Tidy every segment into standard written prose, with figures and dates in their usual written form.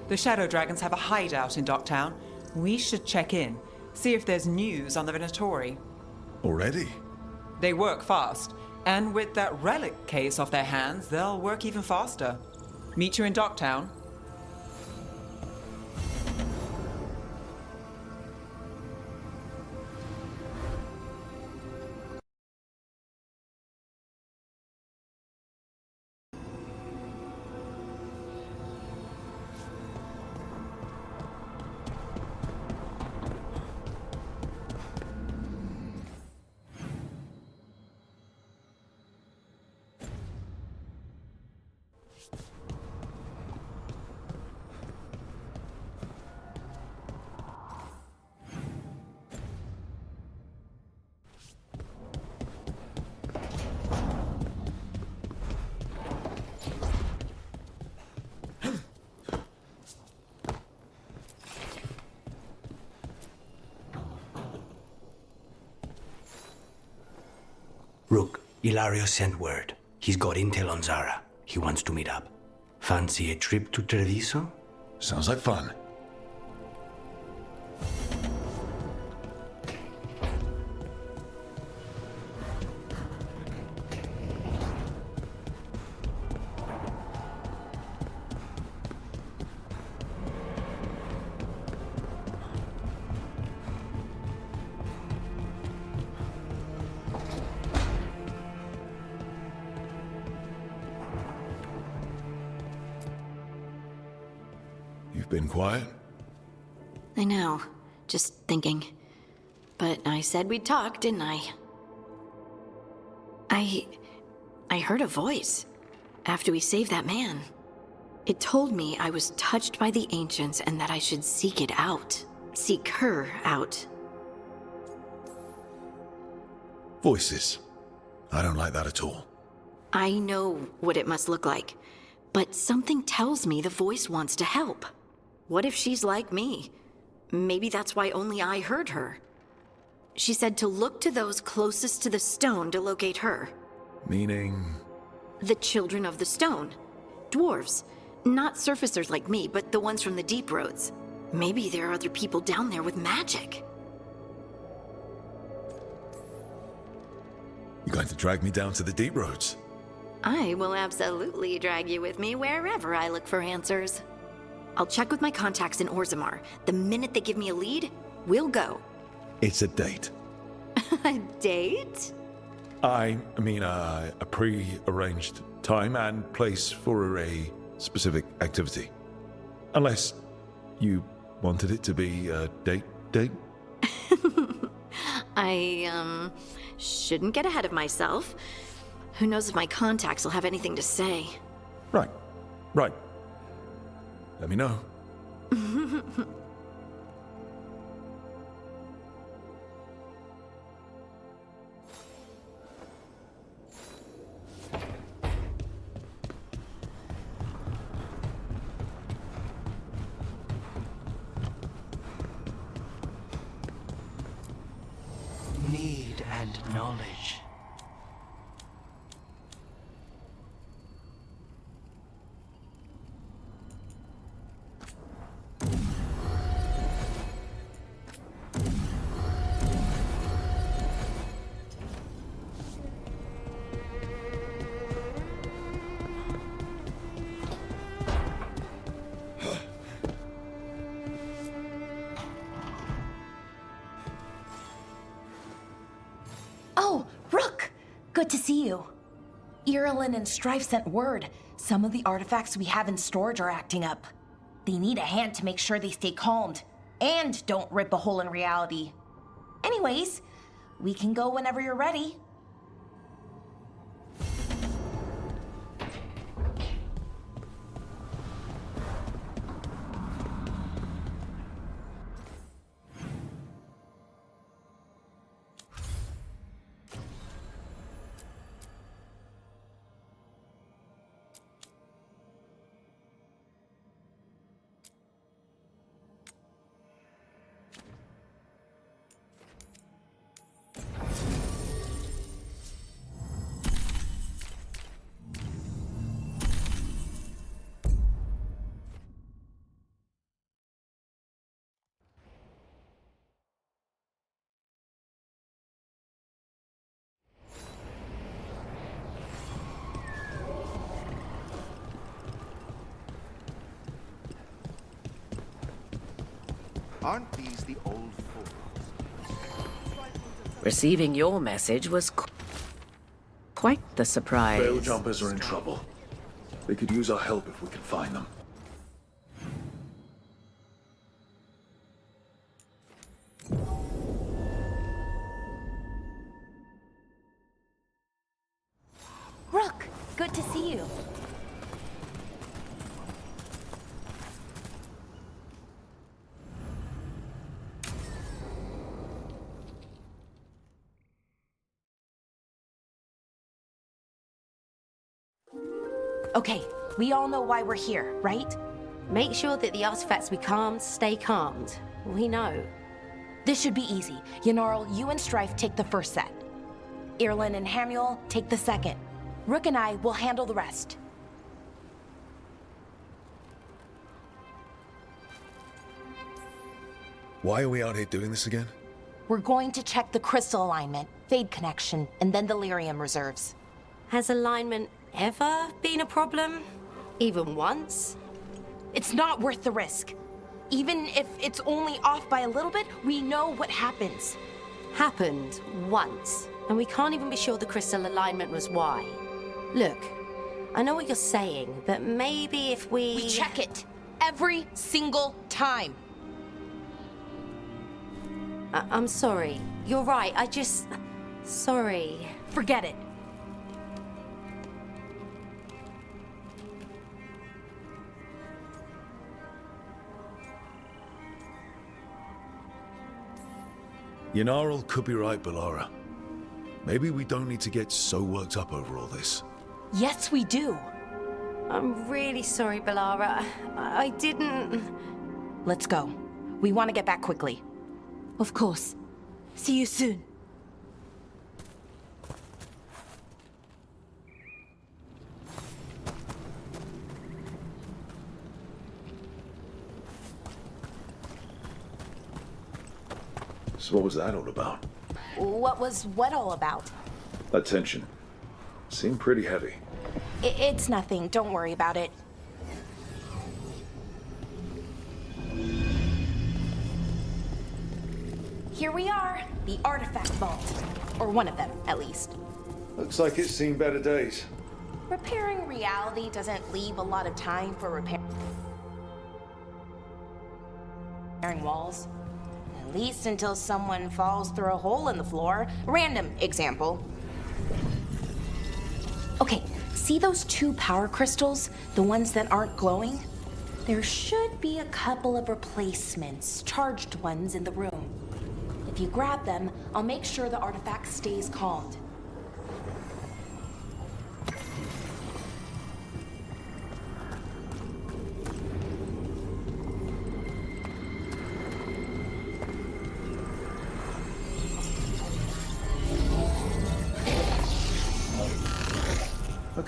The Shadow Dragons have a hideout in Docktown. We should check in, see if there's news on the Venatori. Already? They work fast, and with that relic case off their hands, they'll work even faster. Meet you in Docktown. Rook, Ilario sent word. He's got intel on Zara. He wants to meet up. Fancy a trip to Treviso? Sounds like fun. You've been quiet? I know. Just thinking. But I said we'd talk, didn't I? I heard a voice after we saved that man. It told me I was touched by the Ancients and that I should seek it out. Seek her out. Voices. I don't like that at all. I know what it must look like, but something tells me the voice wants to help. What if she's like me? Maybe that's why only I heard her. She said to look to those closest to the stone to locate her. Meaning? The children of the stone. Dwarves. Not surfacers like me, but the ones from the deep roads. Maybe there are other people down there with magic. You're going to drag me down to the deep roads? I will absolutely drag you with me wherever I look for answers. I'll check with my contacts in Orzammar. The minute they give me a lead, we'll go. It's a date. A date? I mean, a pre-arranged time and place for a specific activity. Unless you wanted it to be a date? I, shouldn't get ahead of myself. Who knows if my contacts will have anything to say. Right. Let me know. Need and knowledge. Oh, Rook! Good to see you. Irilyn and Strife sent word. Some of the artifacts we have in storage are acting up. They need a hand to make sure they stay calmed, and don't rip a hole in reality. Anyways, we can go whenever you're ready. Aren't these the old fools? Receiving your message was quite the surprise. Veil jumpers are in trouble. They could use our help if we can find them. Rook, good to see you. Okay, we all know why we're here, right? Make sure that the artifacts we calmed stay calmed. We know. This should be easy. Yanarl, you and Strife take the first set. Irlin and Hamuel take the second. Rook and I will handle the rest. Why are we out here doing this again? We're going to check the crystal alignment, fade connection, and then the lyrium reserves. Has alignment ever been a problem? Even once? It's not worth the risk. Even if it's only off by a little bit, we know what happens. Happened once, and we can't even be sure the crystal alignment was why. Look, I know what you're saying, but maybe if We check it every single time. I'm sorry. You're right, Sorry. Forget it. Yanarl could be right, Balara. Maybe we don't need to get so worked up over all this. Yes, we do. I'm really sorry, Balara. I didn't... Let's go. We want to get back quickly. Of course. See you soon. So what was that all about? What was what all about? That tension. Seemed pretty heavy. It's nothing. Don't worry about it. Here we are, the artifact vault. Or one of them, at least. Looks like it's seen better days. Repairing reality doesn't leave a lot of time for repairing walls. At least until someone falls through a hole in the floor. Random example. Okay, see those two power crystals? The ones that aren't glowing? There should be a couple of replacements, charged ones in the room. If you grab them, I'll make sure the artifact stays calmed.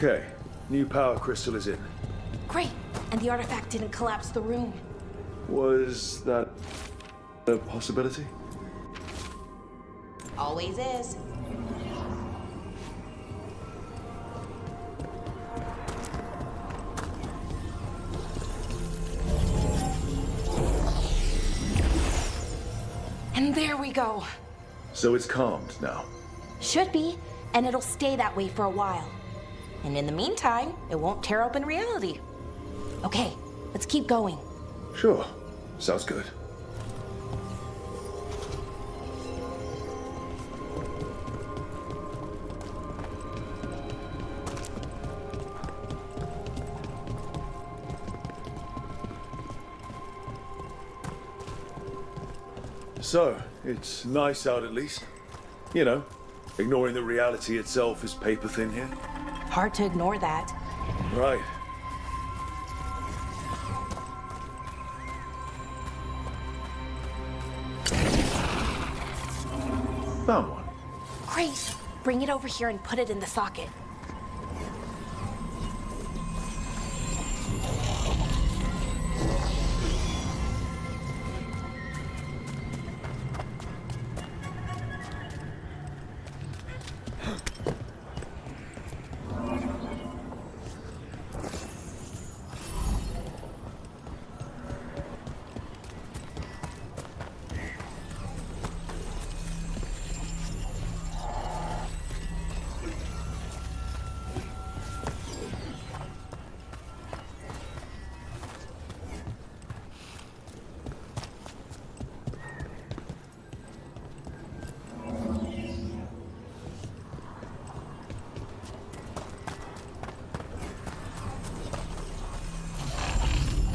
Okay, new power crystal is in. Great, and the artifact didn't collapse the room. Was that a possibility? Always is. And there we go. So it's calmed now. Should be, and it'll stay that way for a while. And in the meantime, it won't tear open reality. Okay, let's keep going. Sure, sounds good. So, it's nice out at least. You know, ignoring the reality itself is paper thin here. Hard to ignore that. Right. Found one. Great. Bring it over here and put it in the socket.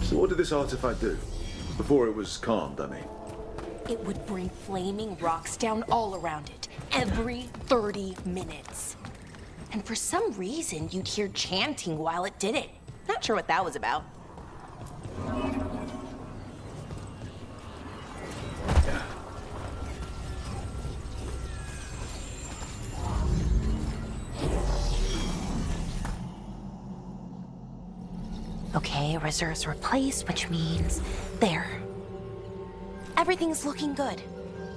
So what did this artifact do? Before it was calmed, I mean. It would bring flaming rocks down all around it, every 30 minutes. And for some reason, you'd hear chanting while it did it. Not sure what that was about. Okay, reserves replaced, which means there. Everything's looking good.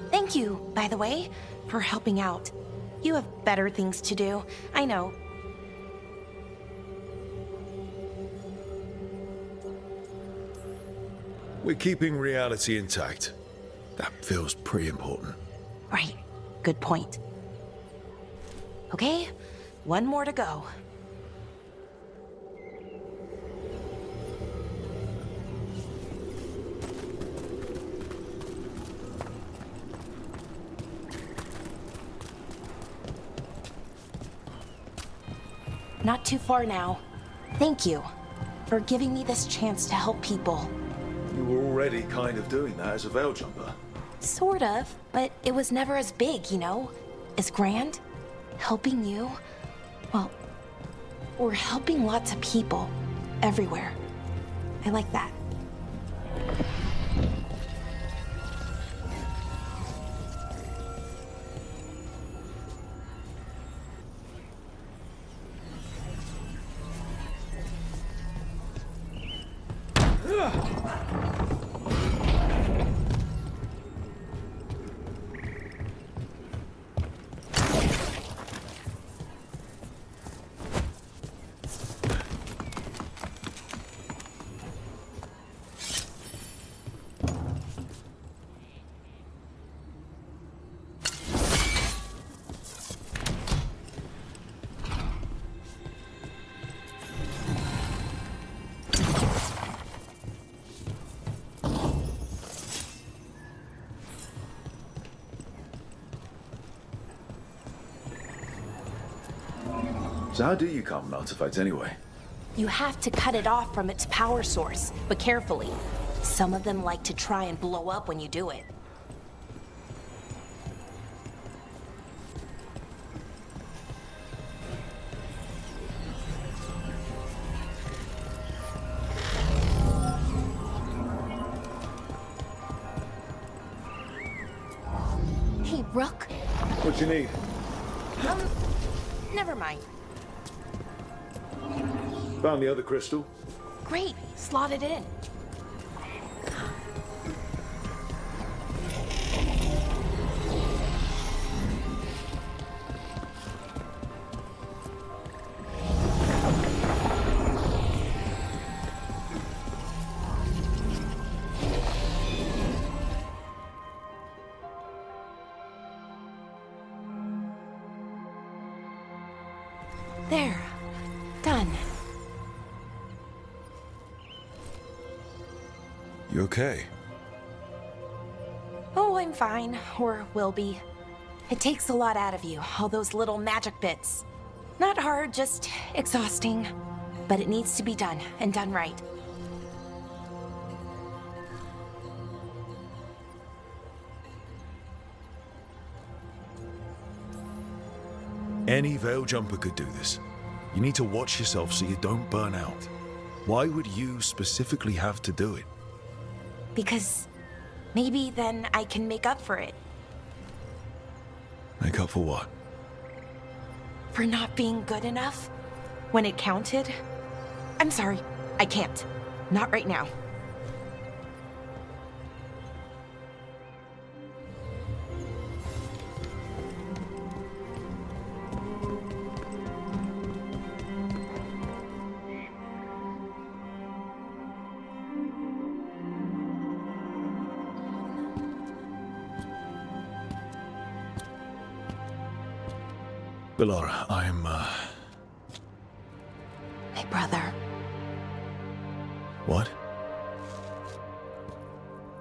Thank you, by the way, for helping out. You have better things to do, I know. We're keeping reality intact. That feels pretty important. Right, good point. Okay, one more to go. Not too far now. Thank you for giving me this chance to help people. You were already kind of doing that as a veil jumper. Sort of, but it was never as big, you know? As grand. Helping you, well, we're helping lots of people everywhere. I like that. So how do you calm an artifact anyway? You have to cut it off from its power source, but carefully. Some of them like to try and blow up when you do it. Hey, Rook. What do you need? Never mind. Found the other crystal. Great, slot it in. There. Done. You okay? Oh, I'm fine. Or will be. It takes a lot out of you, all those little magic bits. Not hard, just exhausting. But it needs to be done, and done right. Any veil jumper could do this. You need to watch yourself so you don't burn out. Why would you specifically have to do it? Because maybe then I can make up for it. Make up for what? For not being good enough when it counted. I'm sorry, I can't. Not right now. Bellara, I'm, My brother. What?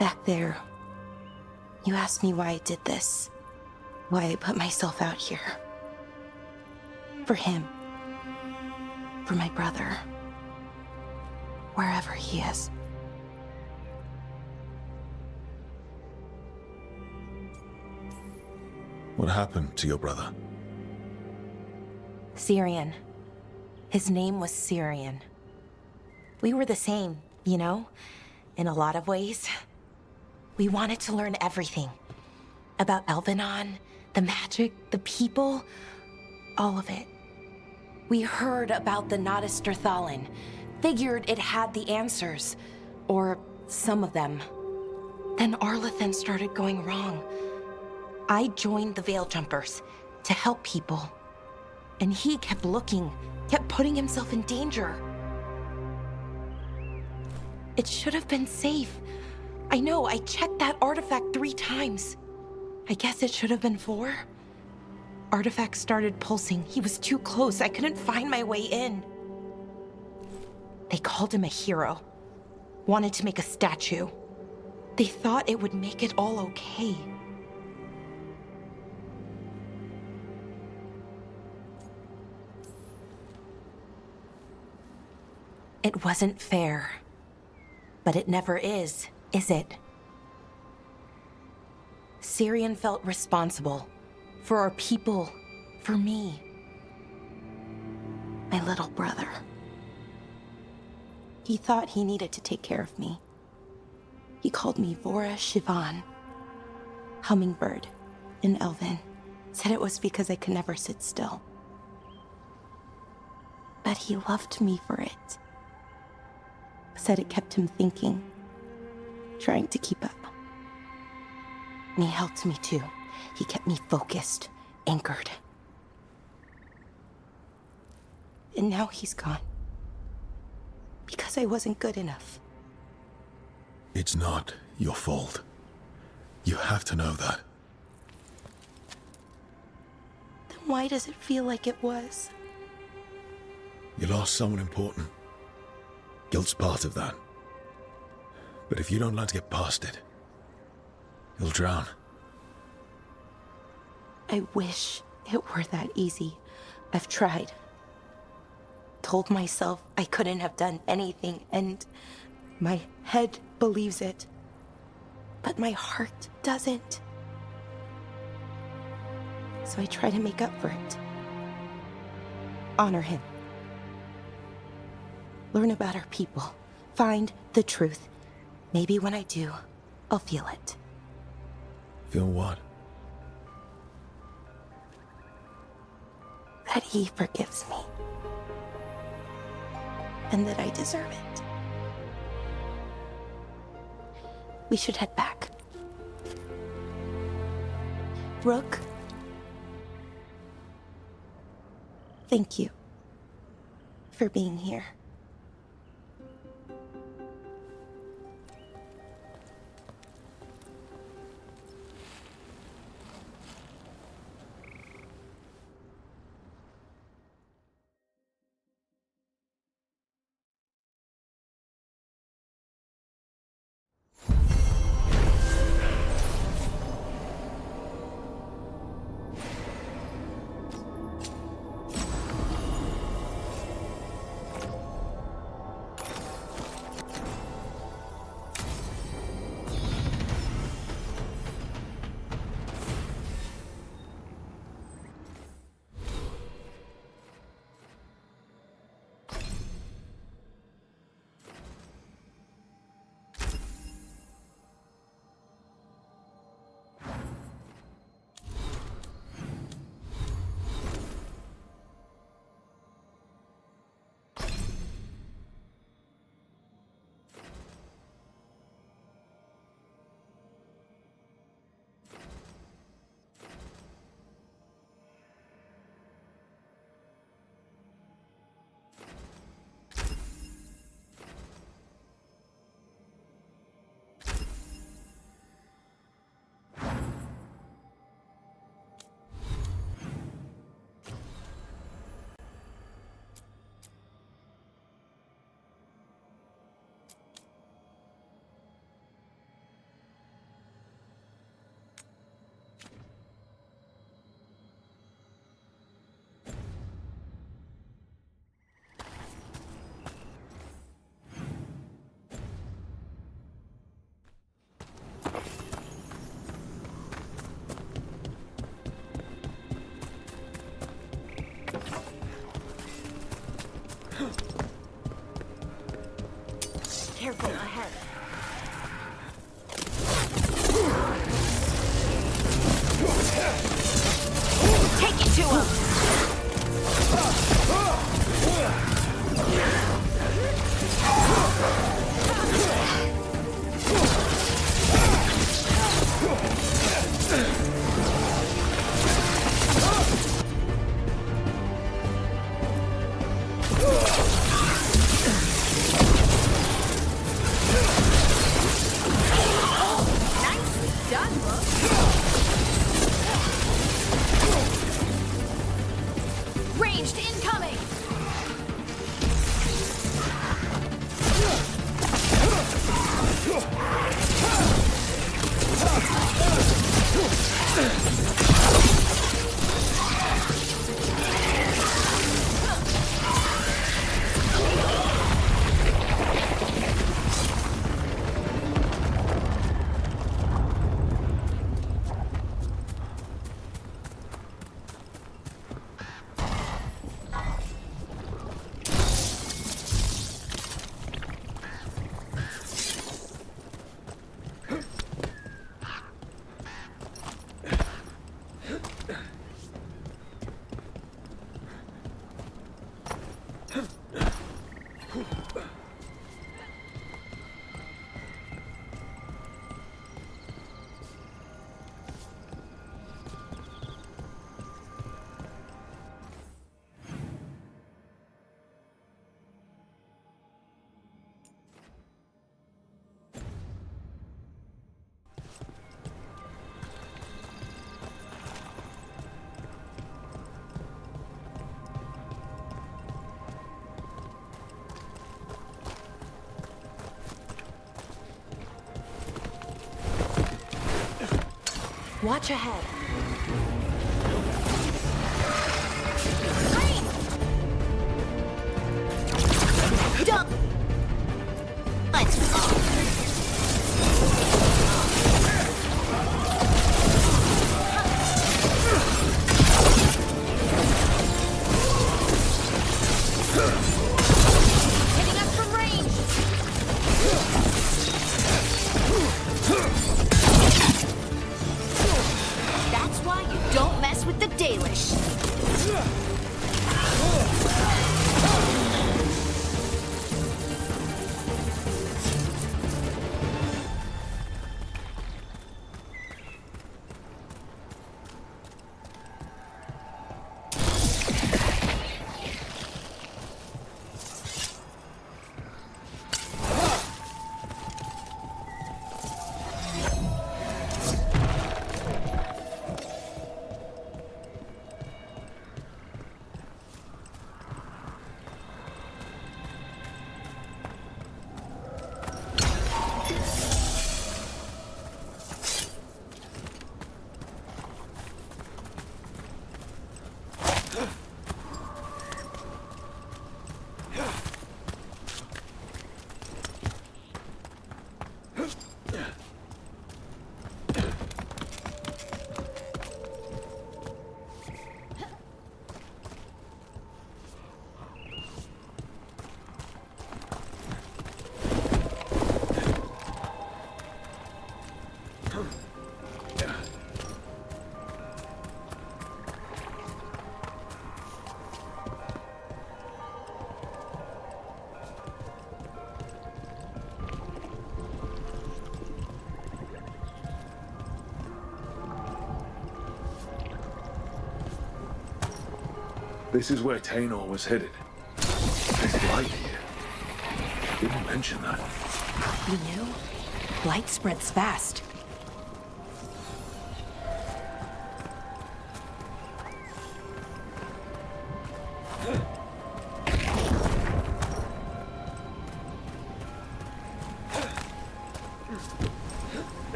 Back there. You asked me why I did this. Why I put myself out here. For him. For my brother. Wherever he is. What happened to your brother? Syrian. His name was Syrian. We were the same, you know, in a lot of ways. We wanted to learn everything. About Elvenon, the magic, the people, all of it. We heard about the Nadisterthalin, figured it had the answers, or some of them. Then Arlathan started going wrong. I joined the Veil Jumpers to help people. And he kept looking, kept putting himself in danger. It should have been safe. I know, I checked that artifact 3 times. I guess it should have been 4. Artifact started pulsing. He was too close. I couldn't find my way in. They called him a hero. Wanted to make a statue. They thought it would make it all okay. It wasn't fair. But it never is it? Syrian felt responsible. For our people. For me. My little brother. He thought he needed to take care of me. He called me Vora Shivan. Hummingbird. In Elven. Said it was because I could never sit still. But he loved me for it. Said it kept him thinking. Trying to keep up. And he helped me too. He kept me focused, anchored. And now he's gone. Because I wasn't good enough. It's not your fault. You have to know that. Then why does it feel like it was? You lost someone important. Guilt's part of that. But if you don't learn to get past it, you'll drown. I wish it were that easy. I've tried. Told myself I couldn't have done anything, and my head believes it. But my heart doesn't. So I try to make up for it. Honor him. Learn about our people. Find the truth. Maybe when I do, I'll feel it. Feel what? That he forgives me. And that I deserve it. We should head back. Rook. Thank you for being here. ahead. Take it to him! Ranged incoming! Watch ahead. Dump! Hitting us from range! That's why you don't mess with the Dalish. This is where Tainor was headed. There's light here. Didn't mention that. We knew. Light spreads fast.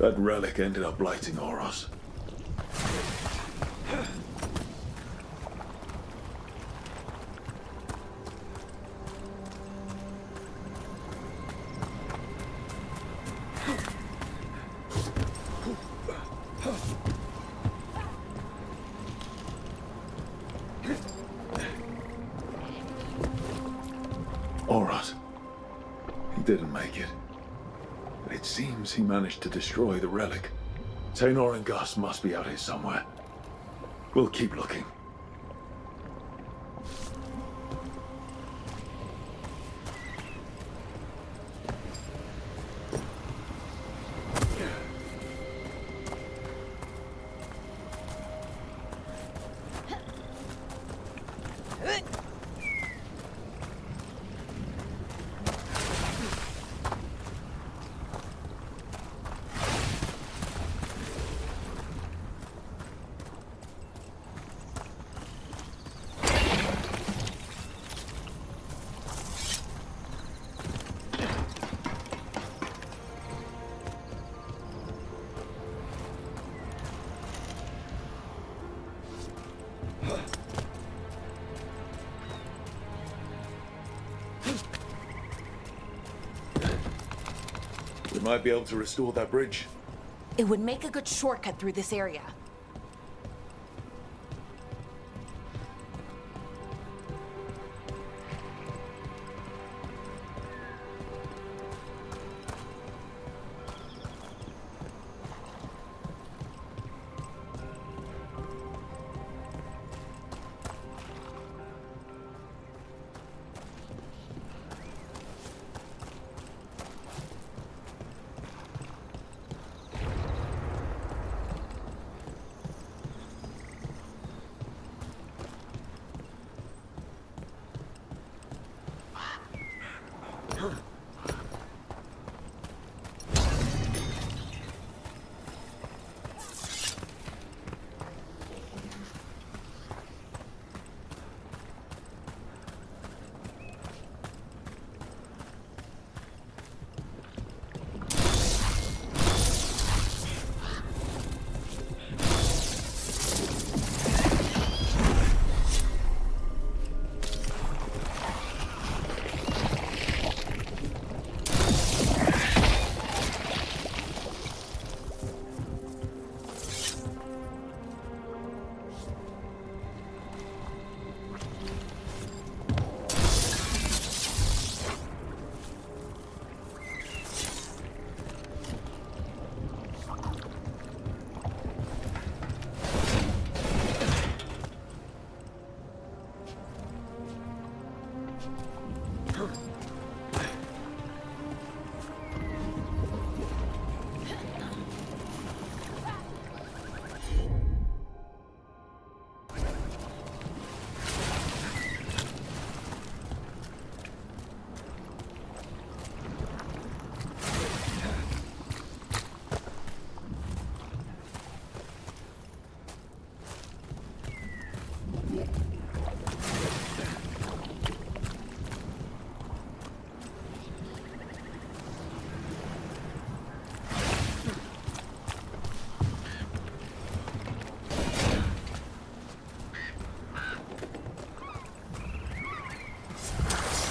That relic ended up blighting Oros. Oros. He didn't make it. But it seems he managed to destroy the relic. Taynor and Gus must be out here somewhere. We'll keep looking. We might be able to restore that bridge. It would make a good shortcut through this area.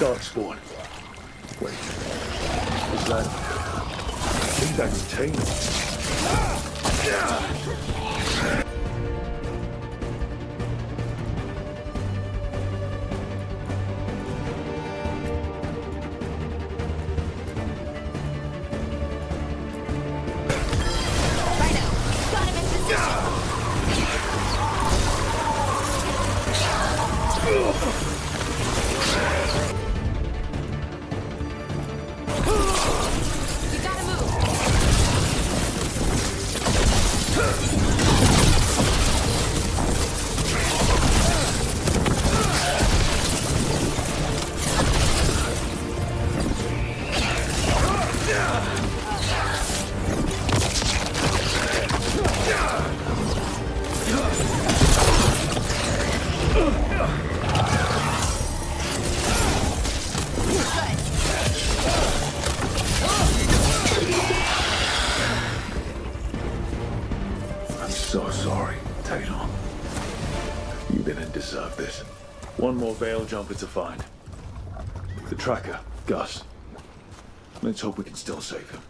Darkspawn. Wait. Is that... I think that's Taynor. You gotta move! one more Veil jumper to find. The tracker, Gus. Let's hope we can still save him.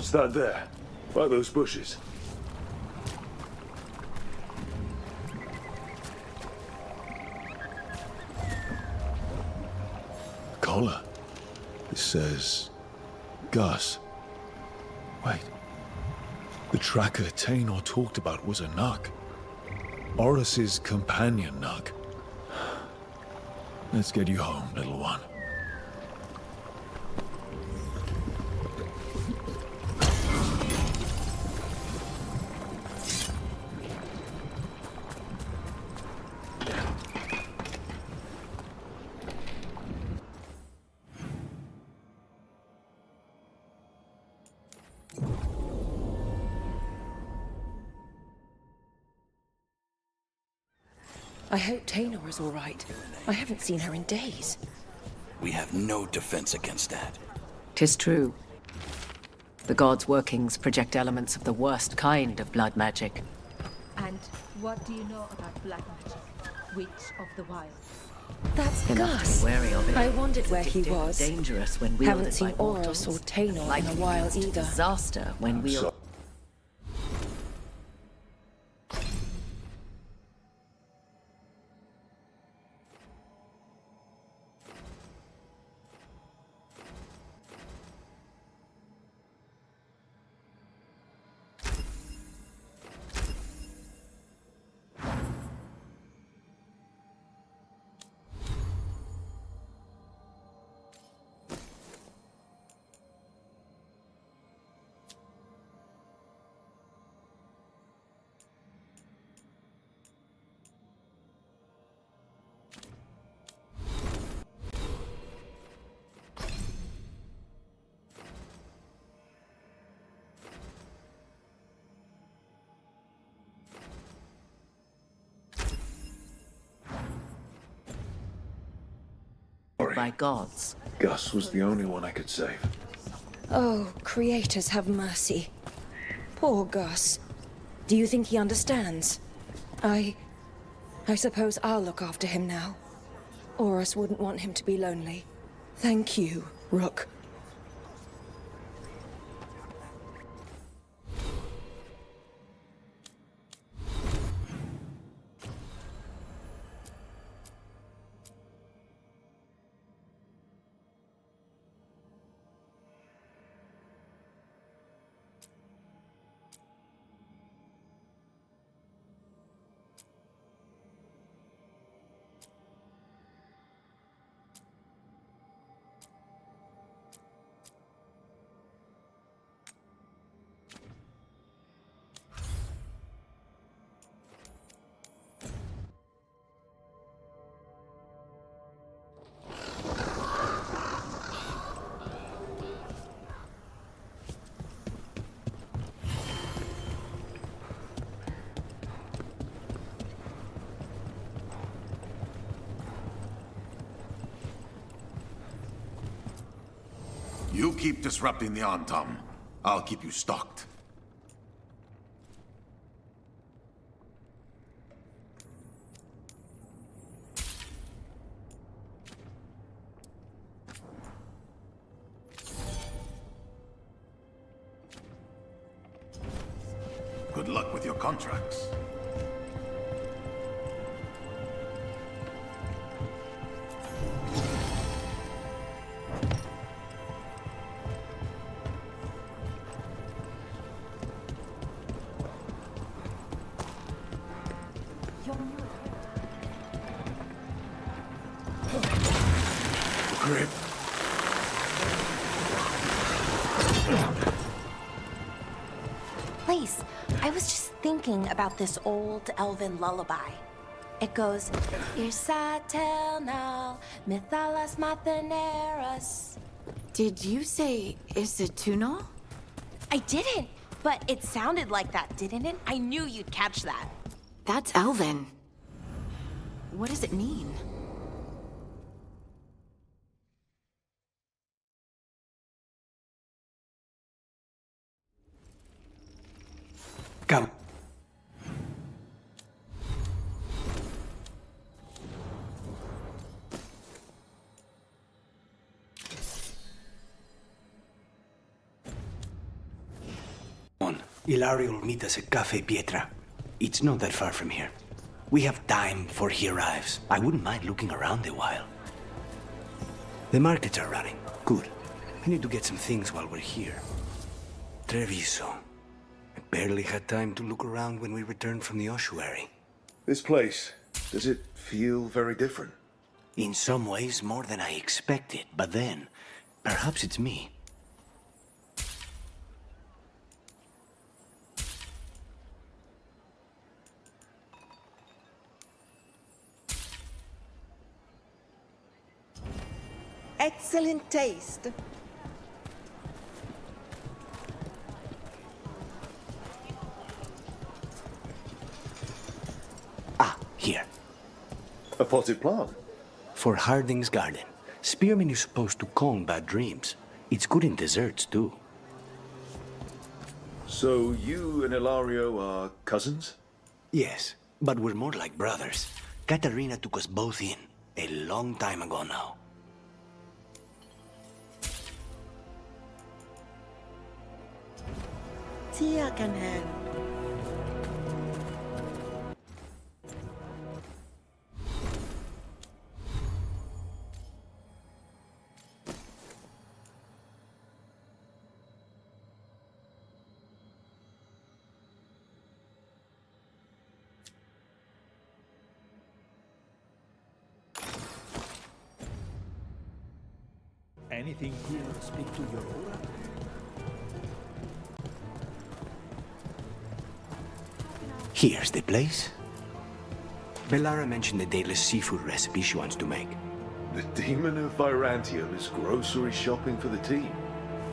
What's that there? By those bushes? Collar. It says... Gus. Wait. The tracker Taynor talked about was a Nug. Oris's companion Nug. Let's get you home, little one. I hope Taynor is all right. I haven't seen her in days. We have no defense against that. 'Tis true. The gods' workings project elements of the worst kind of blood magic. And what do you know about black magic? Witch of the Wild? That's Enough Gus. to be wary of it. I wondered where he Addictive and was. Dangerous when wielded Haven't seen by Oris mortals. or Taynor in Likely a while leads to either. disaster when wielded. by gods. Gus was the only one I could save. Oh, creators have mercy. Poor Gus. Do you think he understands? I suppose I'll look after him now. Oris wouldn't want him to be lonely. Thank you, Rook. You keep disrupting the Antam. I'll keep you stocked. Good luck with your contracts. Grip. Please, I was just thinking about this old elven lullaby. It goes, Irsatel Mithalas Matheneras. Did you say Isatunal? I didn't, but it sounded like that, didn't it? I knew you'd catch that. That's Elven. What does it mean? Come. Ilario will meet us at Cafe Pietra. It's not that far from here. We have time before he arrives. I wouldn't mind looking around a while. The markets are running. Good. We need to get some things while we're here. Treviso. I barely had time to look around when we returned from the ossuary. This place, does it feel very different? In some ways, more than I expected. But then, perhaps it's me. Excellent taste. Ah, here. A potted plant? For Harding's garden. Spearmint is supposed to calm bad dreams. It's good in desserts, too. So you and Ilario are cousins? Yes, but we're more like brothers. Katarina took us both in, a long time ago now. Tia can help. Anything cool to speak to your aura? Here's the place. Bellara mentioned the daily seafood recipe she wants to make. The demon of Virantium is grocery shopping for the team.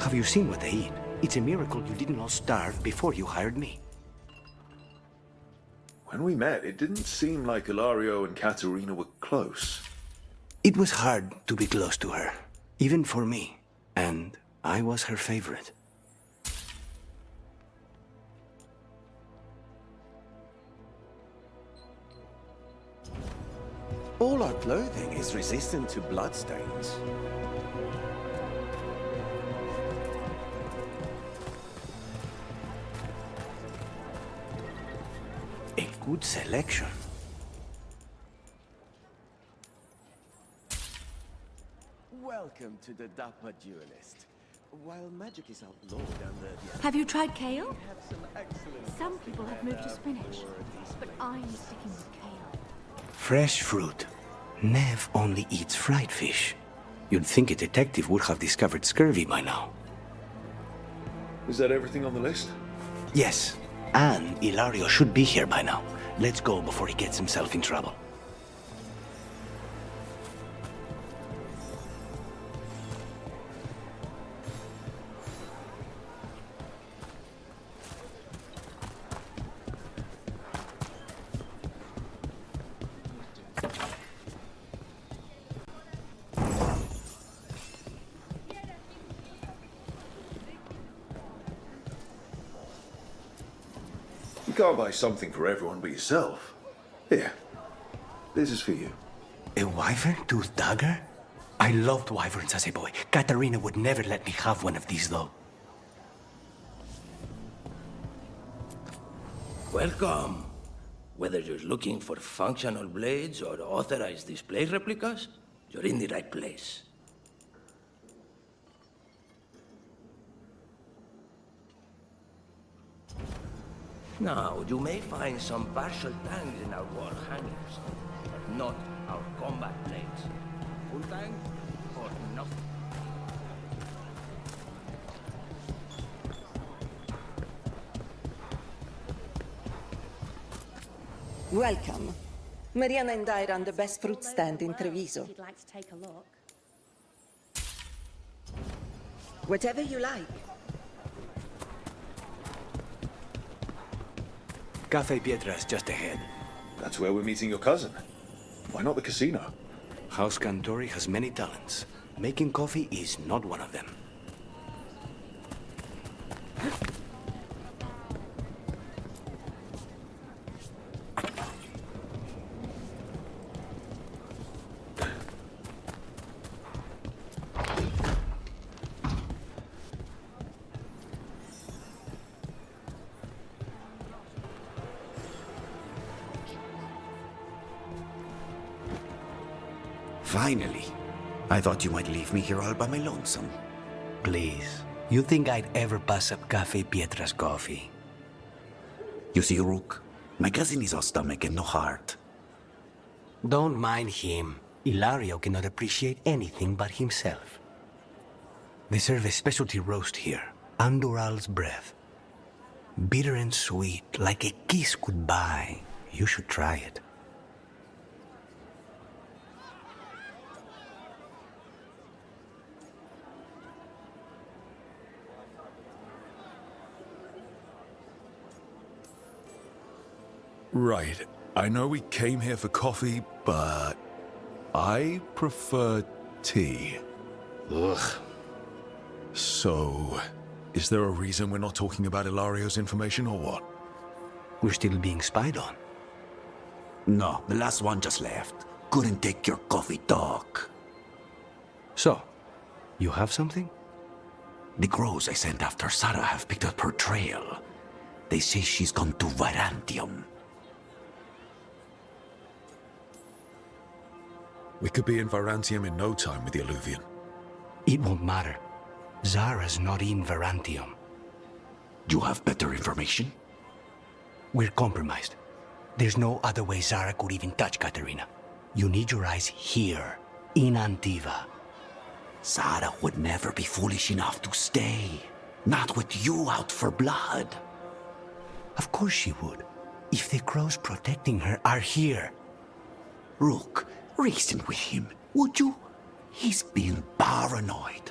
Have you seen what they eat? It's a miracle you didn't all starve before you hired me. When we met, it didn't seem like Ilario and Katerina were close. It was hard to be close to her, even for me, and I was her favorite. All our clothing is resistant to bloodstains. A good selection. Welcome to the Dapper Duelist. While magic is outlawed under the... Have you tried kale? excellent... Some people have moved to spinach, but I'm sticking with kale. Fresh fruit. Nev only eats fried fish. You'd think a detective would have discovered scurvy by now. Is that everything on the list? Yes, and Ilario should be here by now. Let's go before he gets himself in trouble. can't buy something for everyone but yourself. Here, this is for you. A wyvern-tooth dagger? I loved wyverns as a boy. Katarina would never let me have one of these, though. Welcome. Whether you're looking for functional blades or authorized display replicas, you're in the right place. Now, you may find some partial tangs in our wall hangings, but not our combat blades. Full tang or nothing. Welcome. Mariana and I run the best fruit stand in Treviso. If you'd like to take a look. Whatever you like. Cafe Pietra is just ahead. That's where we're meeting your cousin. Why not the casino? House Cantori has many talents. Making coffee is not one of them. Finally. I thought you might leave me here all by my lonesome. Please. You think I'd ever pass up Cafe Pietra's coffee? You see, Rook, my cousin is all stomach and no heart. Don't mind him. Ilario cannot appreciate anything but himself. They serve a specialty roast here, Andoral's breath. Bitter and sweet, like a kiss goodbye. You should try it. Right. I know we came here for coffee, but I prefer tea. Ugh. So, is there a reason we're not talking about Ilario's information or what? We're still being spied on. No, the last one just left. Couldn't take your coffee talk. So, you have something? The crows I sent after Sarah have picked up her trail. They say she's gone to Varantium. We could be in Varantium in no time with the Alluvian. It won't matter. Zara's not in Varantium. You have better information? We're compromised. There's no other way Zara could even touch Katerina. You need your eyes here, in Antiva. Zara would never be foolish enough to stay. Not with you out for blood. Of course she would. If the crows protecting her are here. Rook, reason with him, would you? He's being paranoid.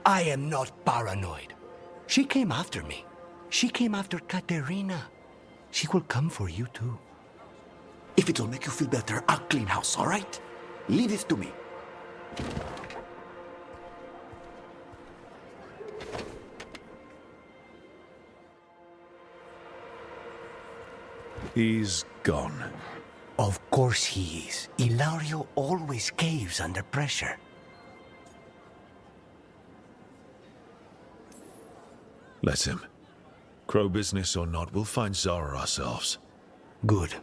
I am not paranoid. She came after me. She came after Katerina. She will come for you too. If it'll make you feel better, I'll clean house, all right? Leave this to me. He's gone. Of course he is. Ilario always caves under pressure. Let him. Crow business or not, we'll find Zara ourselves. Good.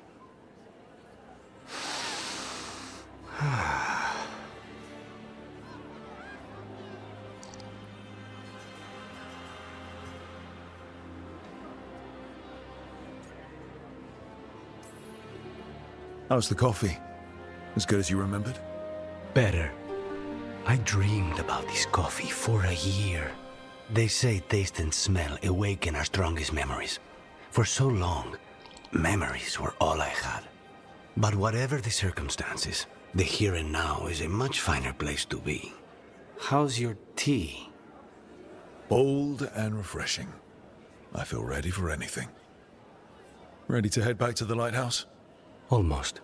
How's the coffee? As good as you remembered? Better. I dreamed about this coffee for a year. They say taste and smell awaken our strongest memories. For so long, memories were all I had. But whatever the circumstances, the here and now is a much finer place to be. How's your tea? Bold and refreshing. I feel ready for anything. Ready to head back to the lighthouse? Almost.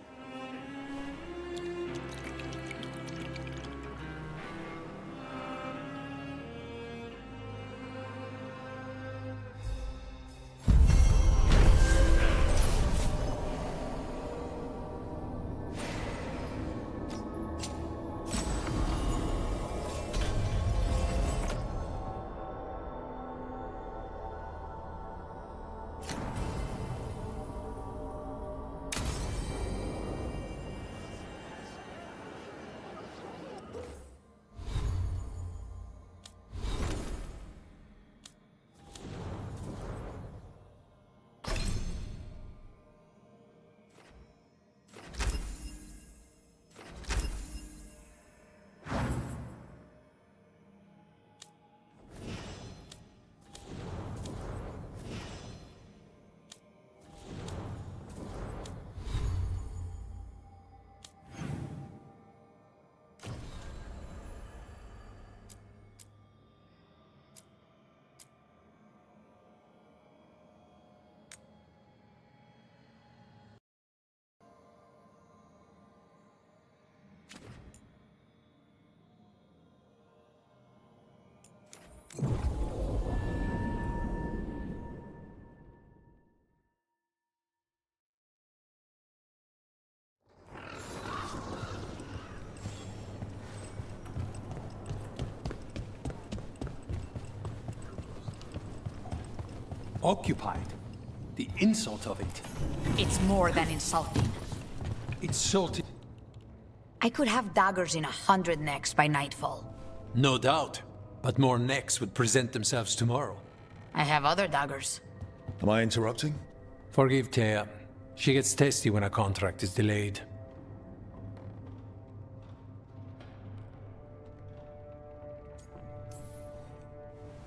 occupied. The insult of it. It's more than insulting. Insulted. I could have daggers in 100 necks by nightfall. No doubt. But more necks would present themselves tomorrow. I have other daggers. Am I interrupting? Forgive Thea. She gets testy when a contract is delayed.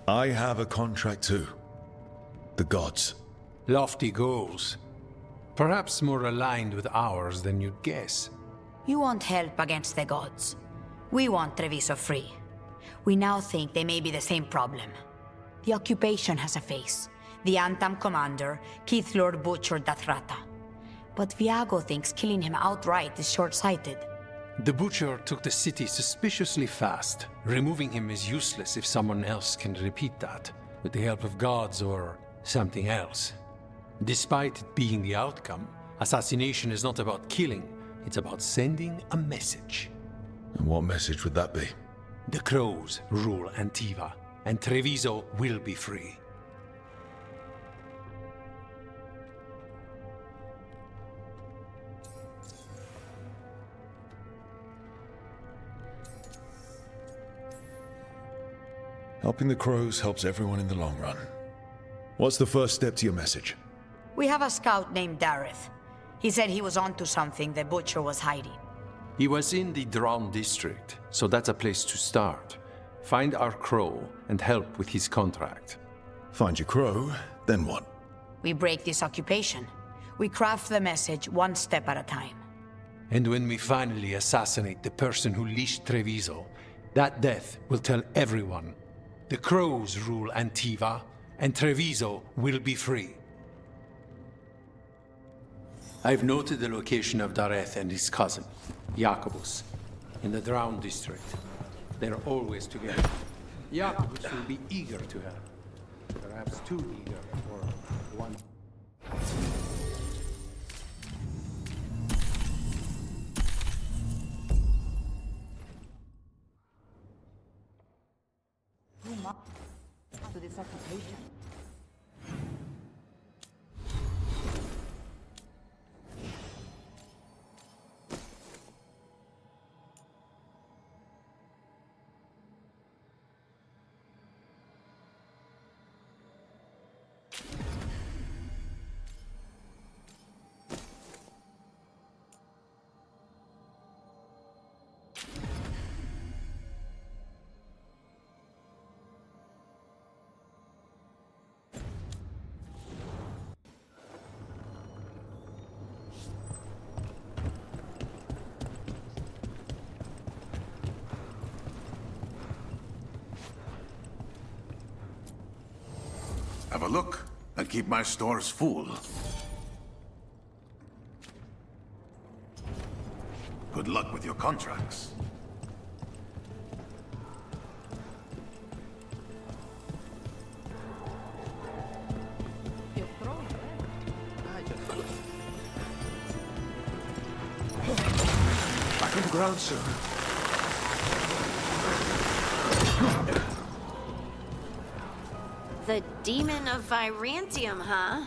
I have a contract too. The gods. Lofty goals. Perhaps more aligned with ours than you'd guess. You want help against the gods. We want Treviso free. We now think they may be the same problem. The occupation has a face. The Antam commander, Keith Lord butchered Dathrata. But Viago thinks killing him outright is short-sighted. The Butcher took the city suspiciously fast. Removing him is useless if someone else can repeat that, with the help of gods or something else. Despite it being the outcome, assassination is not about killing, it's about sending a message. And what message would that be? The Crows rule Antiva, and Treviso will be free. Helping the Crows helps everyone in the long run. What's the first step to your message? We have a scout named Dareth. He said he was onto something the Butcher was hiding. He was in the Drown district, so that's a place to start. Find our Crow and help with his contract. Find your Crow, then what? We break this occupation. We craft the message one step at a time. And when we finally assassinate the person who leashed Treviso, that death will tell everyone. The Crows rule Antiva, and Treviso will be free. I've noted the location of Dareth and his cousin, Jacobus, in the Drown district. They're always together. Jacobus will be eager to help. Perhaps too eager for one. To this occupation. Have a look and keep my stores full. Good luck with your contracts. Back on the ground, sir. The Demon of Virantium, huh?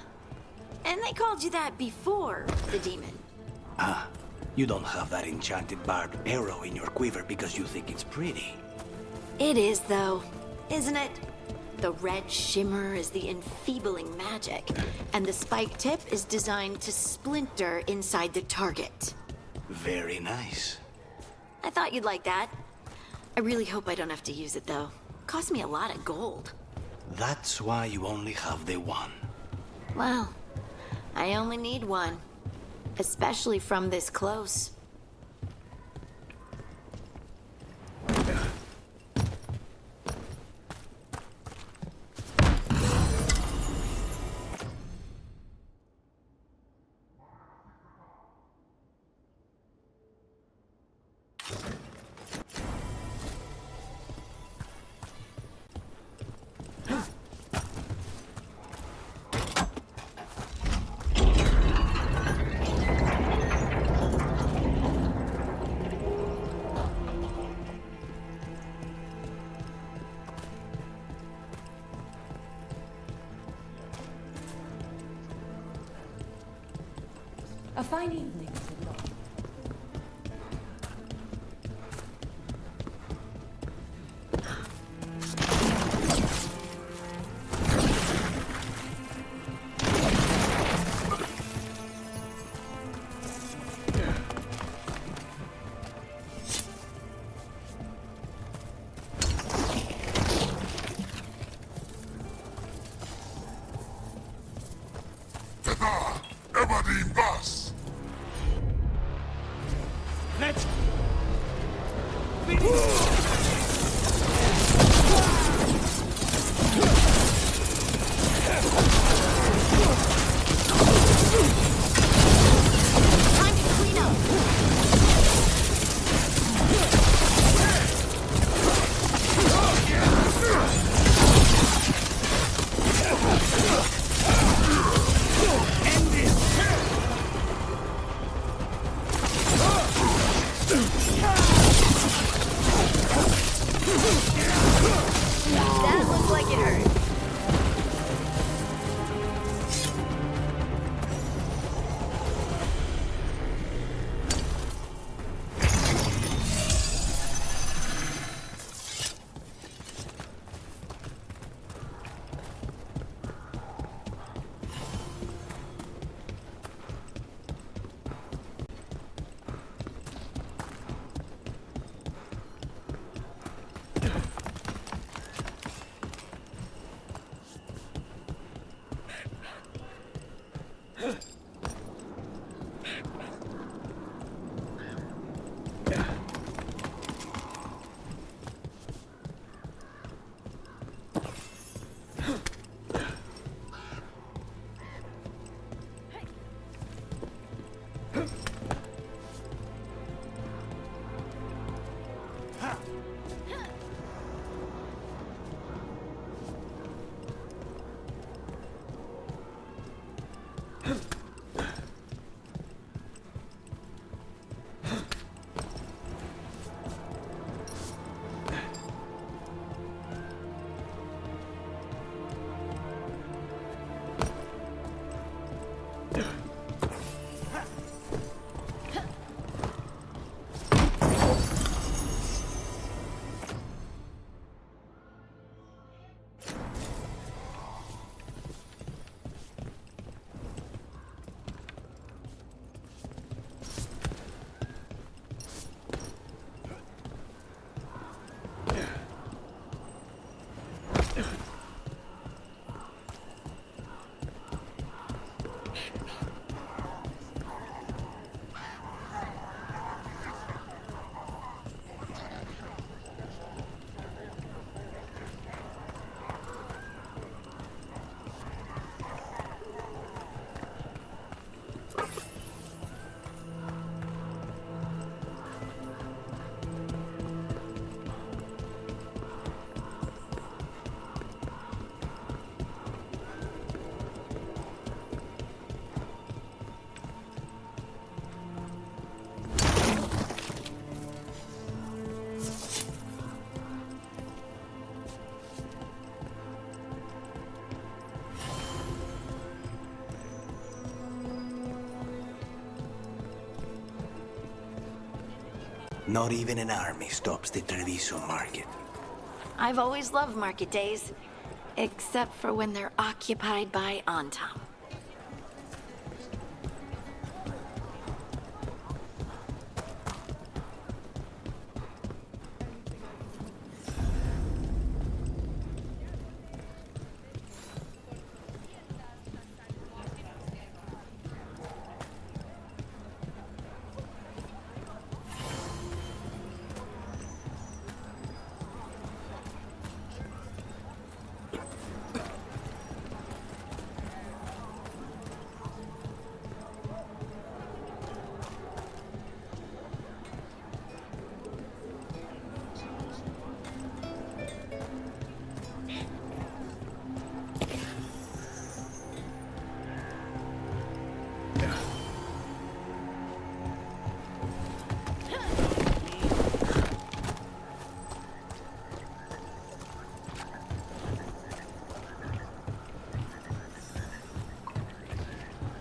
And they called you that before, the Demon. Ah, you don't have that enchanted barbed arrow in your quiver because you think it's pretty. It is, though, isn't it? The red shimmer is the enfeebling magic, and the spike tip is designed to splinter inside the target. Very nice. I thought you'd like that. I really hope I don't have to use it, though. Cost me a lot of gold. That's why you only have the one. Well, I only need one. Especially from this close. A fine evening, Sir Lord. Let's... Time to clean up. That looks like it hurt. Not even an army stops the Treviso market. I've always loved market days, except for when they're occupied by Antam.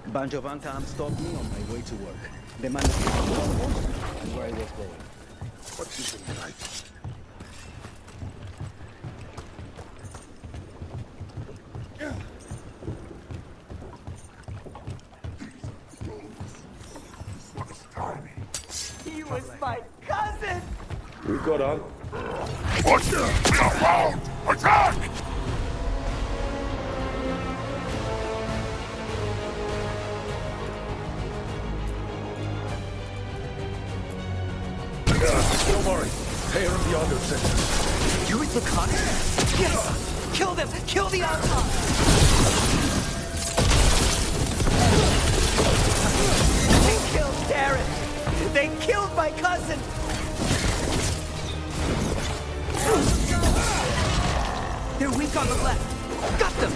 Banjovantam stopped me on my way to work. The man is and where I was going. What's he been like? He was my cousin! We've got on. Watch them! Attack! Don't worry. Tear and Vielguard sent us. You with Lucana? Yes! Kill them! Kill the Antam! They killed Darren! They killed my cousin! They're weak on the left! Got them!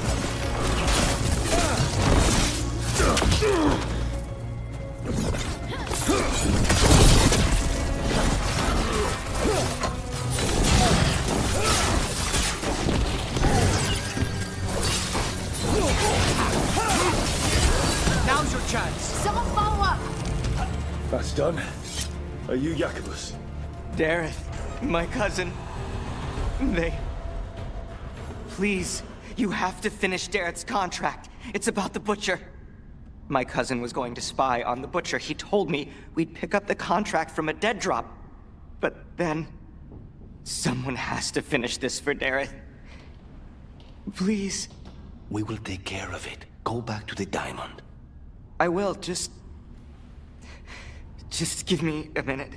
Now's your chance! Someone follow up! That's done. Are you Jacobus? Darren, my cousin. They... Please, you have to finish Darren's contract. It's about the Butcher. My cousin was going to spy on the Butcher. He told me we'd pick up the contract from a dead drop. But then... someone has to finish this for Darren. Please. We will take care of it. Go back to the diamond. I will, just give me a minute.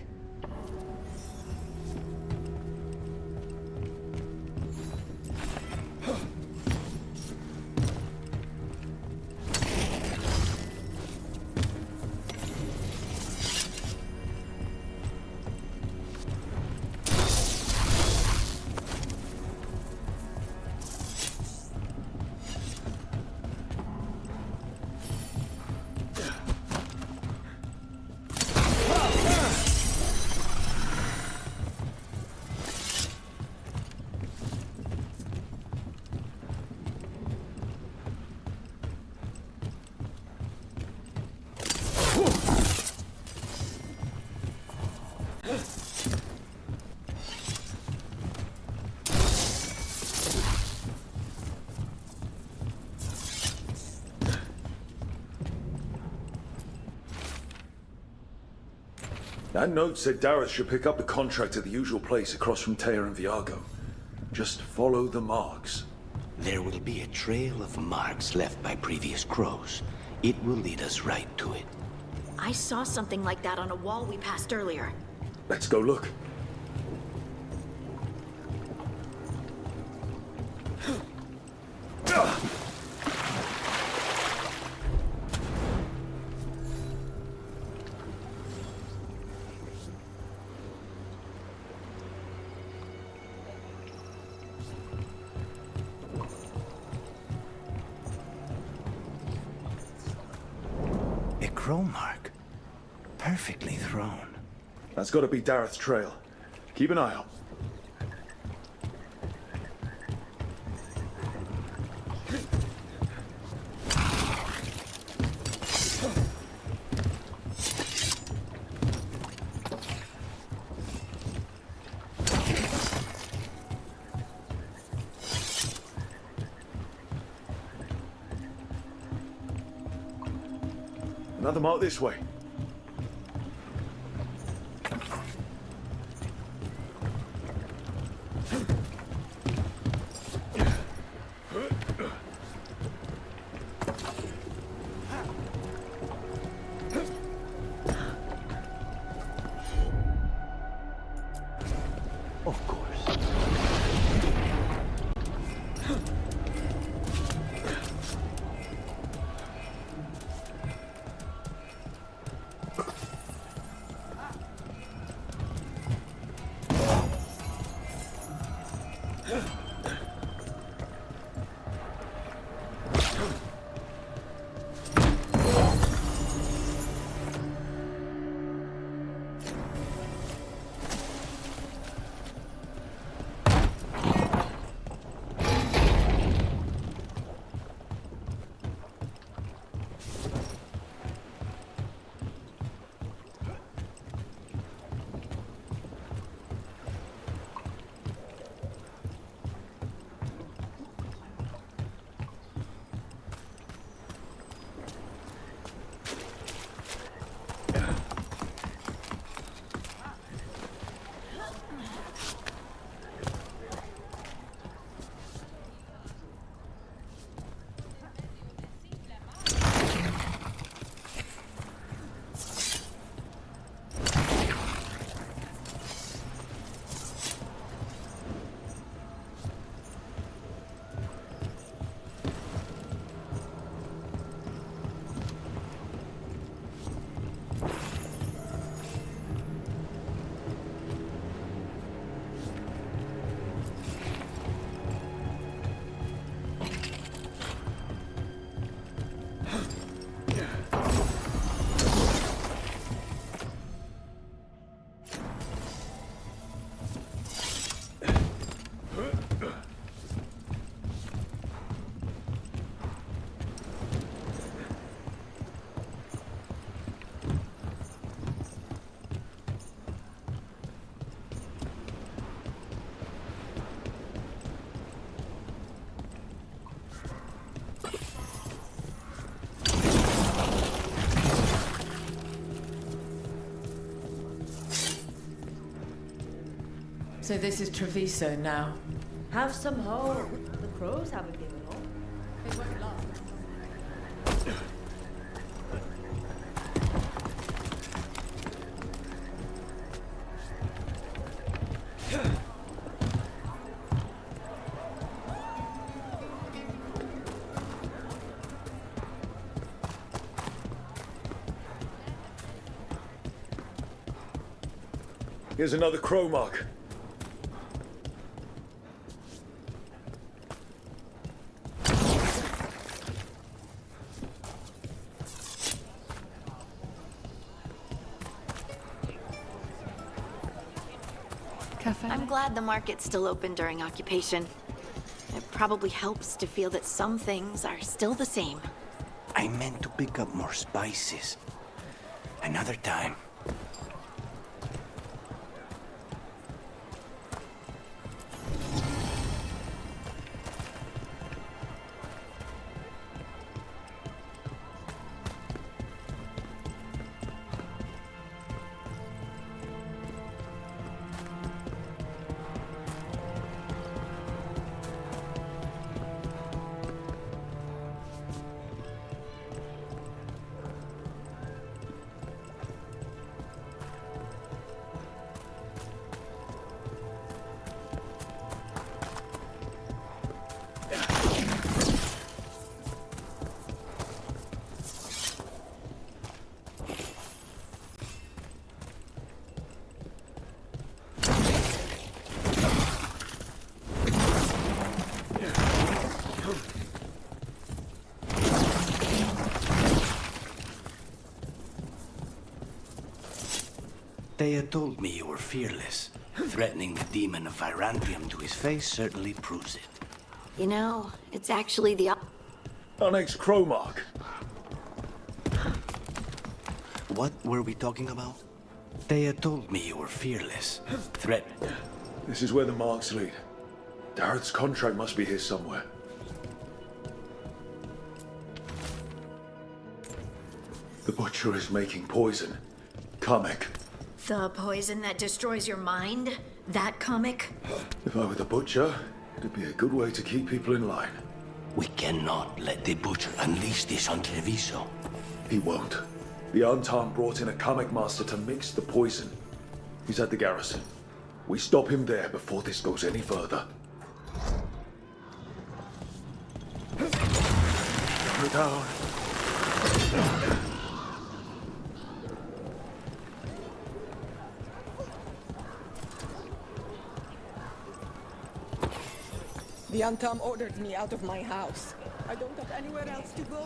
That note said Dareth should pick up the contract at the usual place across from Teir and Viago. Just follow the marks. There will be a trail of marks left by previous crows. It will lead us right to it. I saw something like that on a wall we passed earlier. Let's go look. A crow mark. Perfectly thrown. That's got to be Dareth's trail. Keep an eye out. Another mark this way. Of course. So this is Treviso now. Have some hope. The crows haven't given up. They won't last. Here's another crow mark. I'm glad the market's still open during occupation. It probably helps to feel that some things are still the same. I meant to pick up more spices. Another time. Thea told me you were fearless. Threatening the demon of Virantium to his face certainly proves it. You know, it's actually the Our next crow mark. What were we talking about? Thea told me you were fearless. This is where the marks lead. Dareth's contract must be here somewhere. The butcher is making poison. Comic. The poison that destroys your mind? That comic? If I were the butcher, it'd be a good way to keep people in line. We cannot let the butcher unleash this on Treviso. He won't. The Antan brought in a comic master to mix the poison. He's at the garrison. We stop him there before this goes any further. Go down. The Antam ordered me out of my house. I don't have anywhere else to go.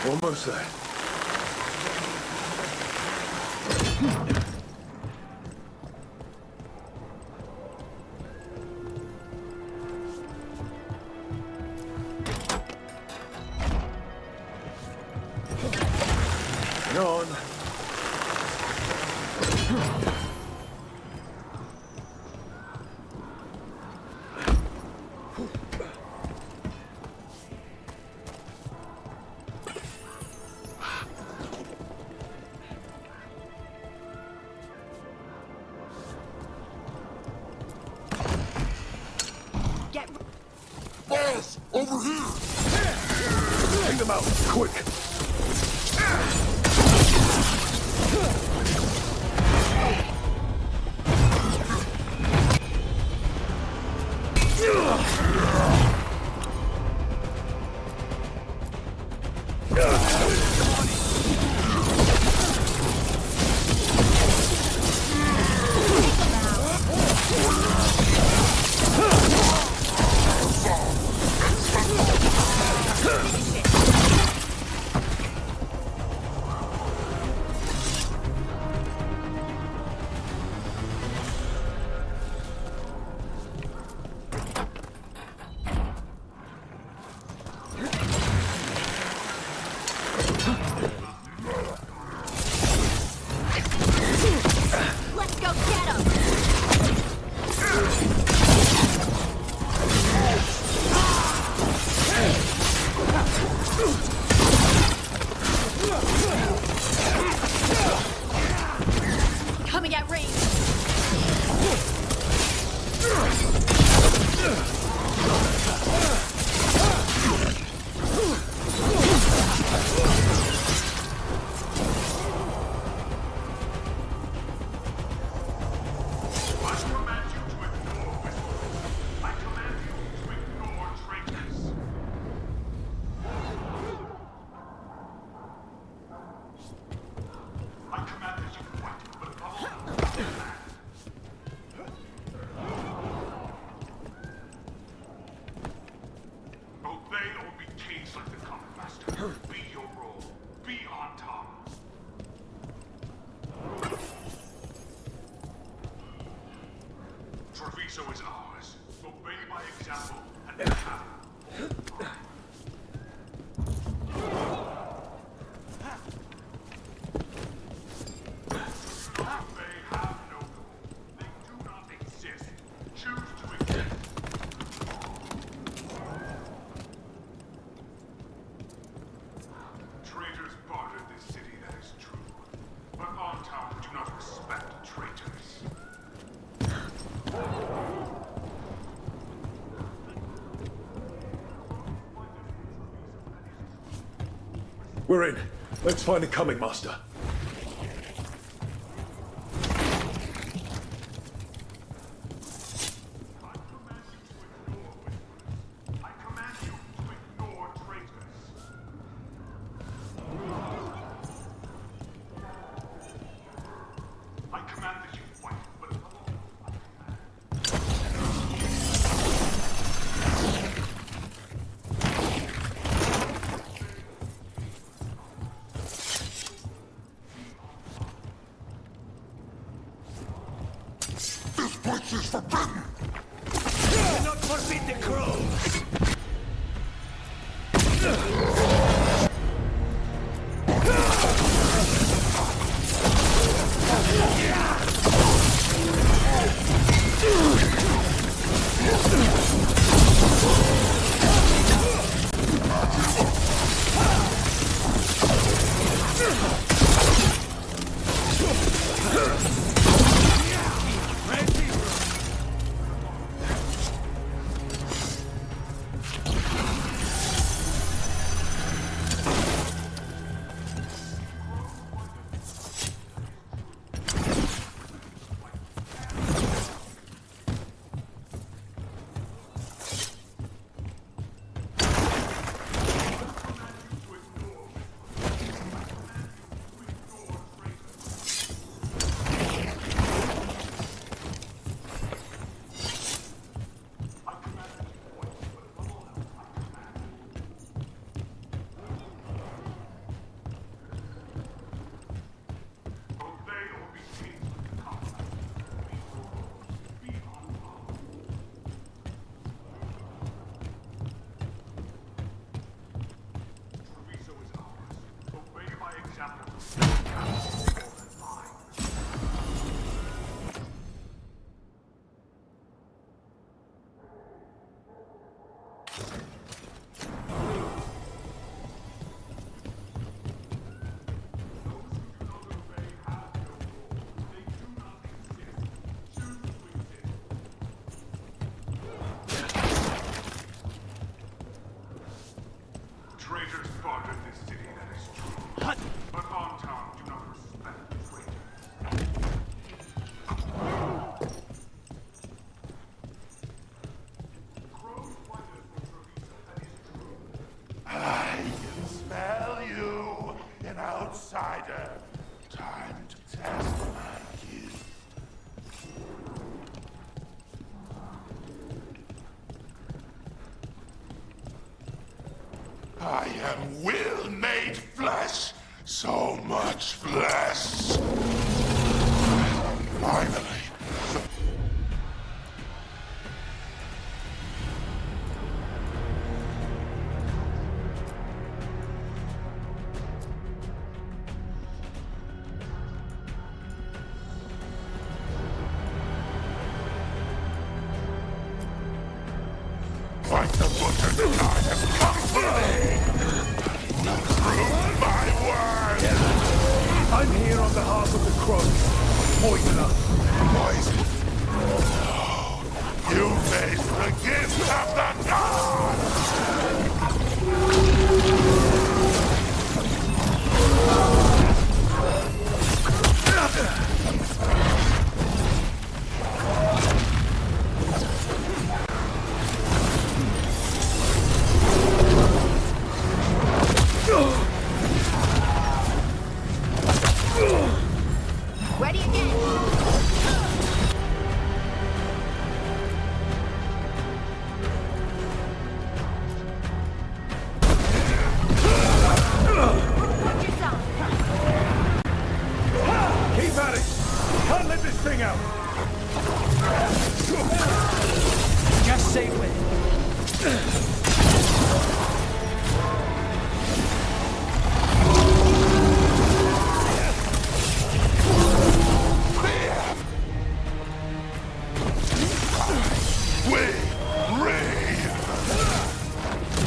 Almost there. Hang on. Boss, over here! Take them out, quick! Treviso is ours. Obey my example and have. They have no goal. They do not exist. Choose to exist. Traitors bartered this city, that is true. But Ontown do not respect traitors. We're in. Let's find a coming master. This is forbidden! Cannot forbid the crows! Traitors bartered this city, that is true. But Ontown do not respect traitors. I can smell you, an outsider. Time to test my gift. I am will made flesh, so much flesh. Finally. Fight the butcher that I have come for thee! Prove my word! I'm here on behalf of the crows. Poisoner. Poison? No. You face the gift of the gods! Ready again! Watch yourself! Keep at it! Can't let this thing out! Just say when.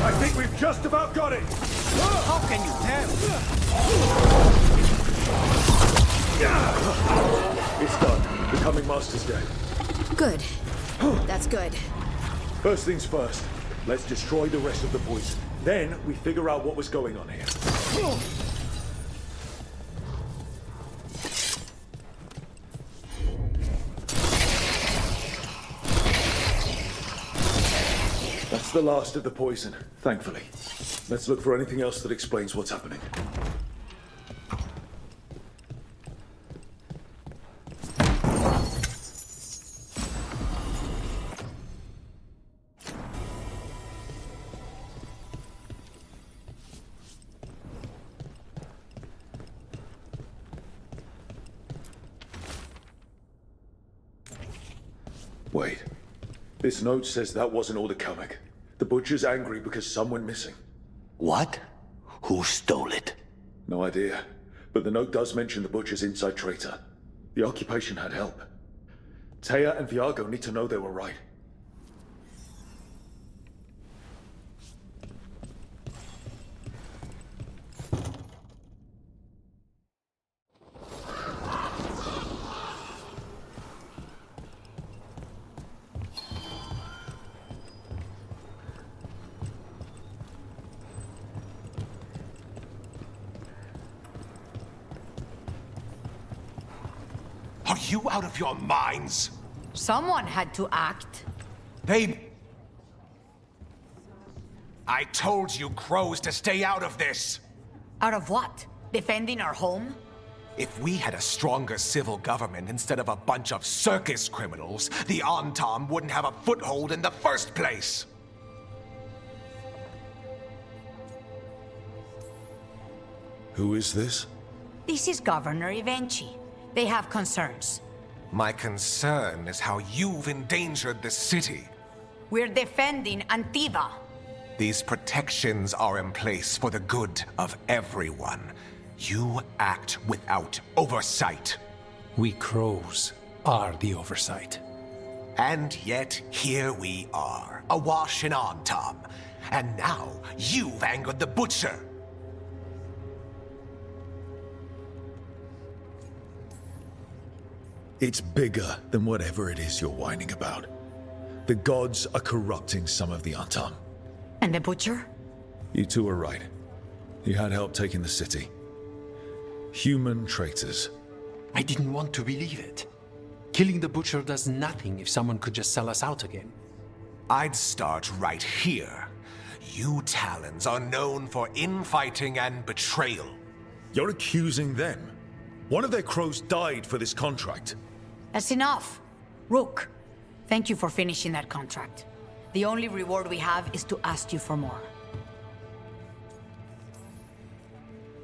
I think we've just about got it! How can you tell? It's done. The coming master's dead. Good. That's good. First things first, let's destroy the rest of the poison. Then we figure out what was going on here. That's the last of the poison, thankfully. Let's look for anything else that explains what's happening. Wait. This note says that wasn't all the comic. The butcher's angry because some went missing. What? Who stole it? No idea. But the note does mention the butcher's inside traitor. The occupation had help. Taya and Viago need to know they were right. Are you out of your minds? Someone had to act. I told you crows to stay out of this! Out of what? Defending our home? If we had a stronger civil government instead of a bunch of circus criminals, the Antam wouldn't have a foothold in the first place! Who is this? This is Governor Evenchi. They have concerns. My concern is how you've endangered the city. We're defending Antiva. These protections are in place for the good of everyone. You act without oversight. We crows are the oversight. And yet, here we are, awash in Antam. And now, you've angered the butcher. It's bigger than whatever it is you're whining about. The gods are corrupting some of the Antam. And the butcher? You two are right. He had help taking the city. Human traitors. I didn't want to believe it. Killing the butcher does nothing if someone could just sell us out again. I'd start right here. You Talons are known for infighting and betrayal. You're accusing them. One of their crows died for this contract. That's enough. Rook, thank you for finishing that contract. The only reward we have is to ask you for more.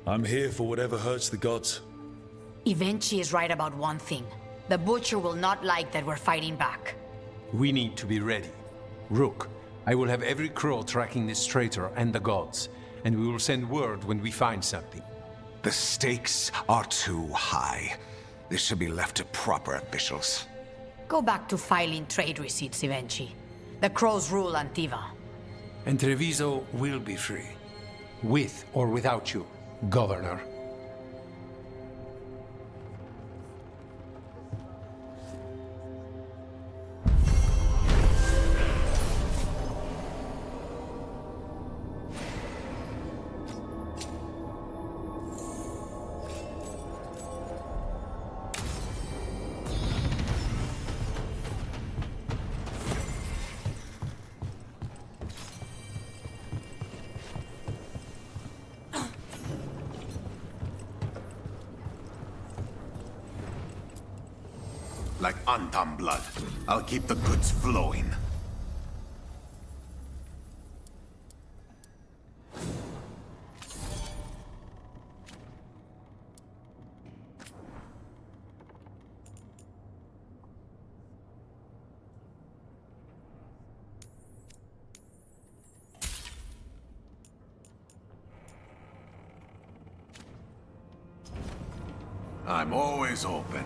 I'm here for whatever hurts the gods. Evenchi is right about one thing. The butcher will not like that we're fighting back. We need to be ready. Rook, I will have every crow tracking this traitor and the gods, and we will send word when we find something. The stakes are too high. This should be left to proper officials. Go back to filing trade receipts, Evenchi. The crows rule Antiva. And Treviso will be free. With or without you, Governor. Like Antam blood. I'll keep the goods flowing. I'm always open.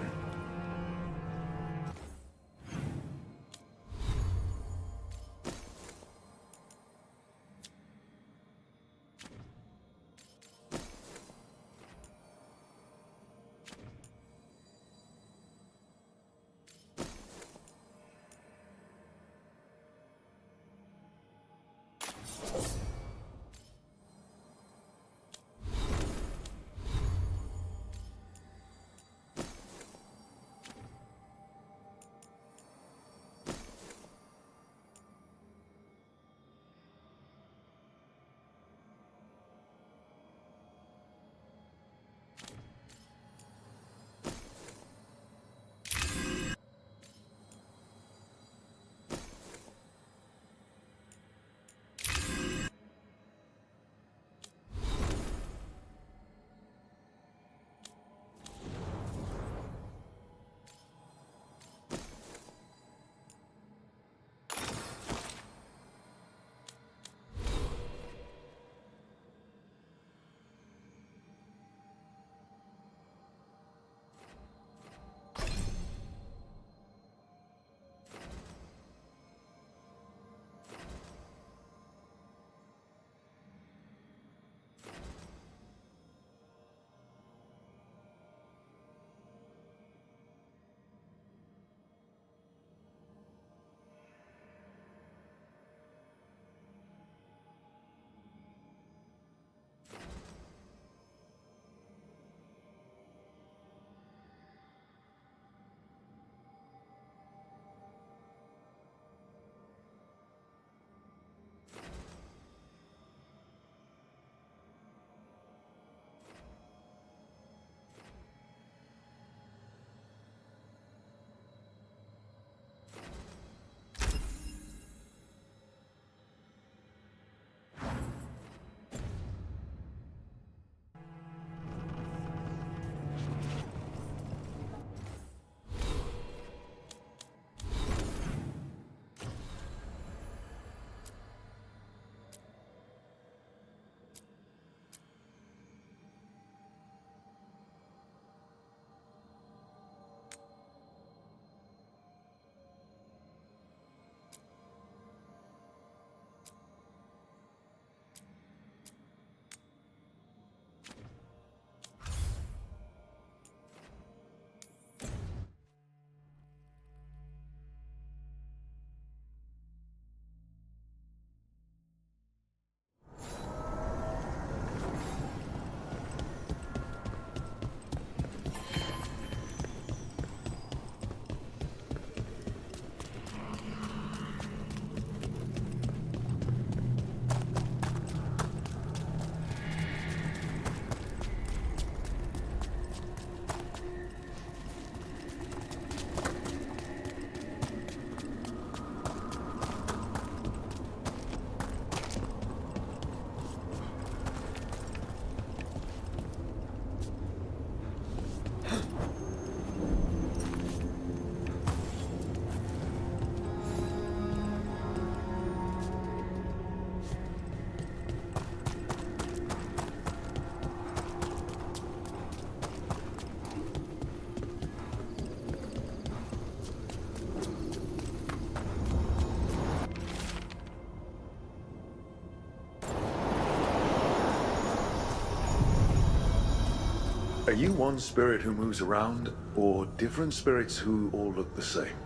Are you one spirit who moves around, or different spirits who all look the same?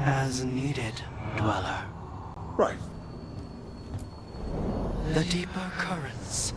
As needed, Dweller. Right. The deeper currents.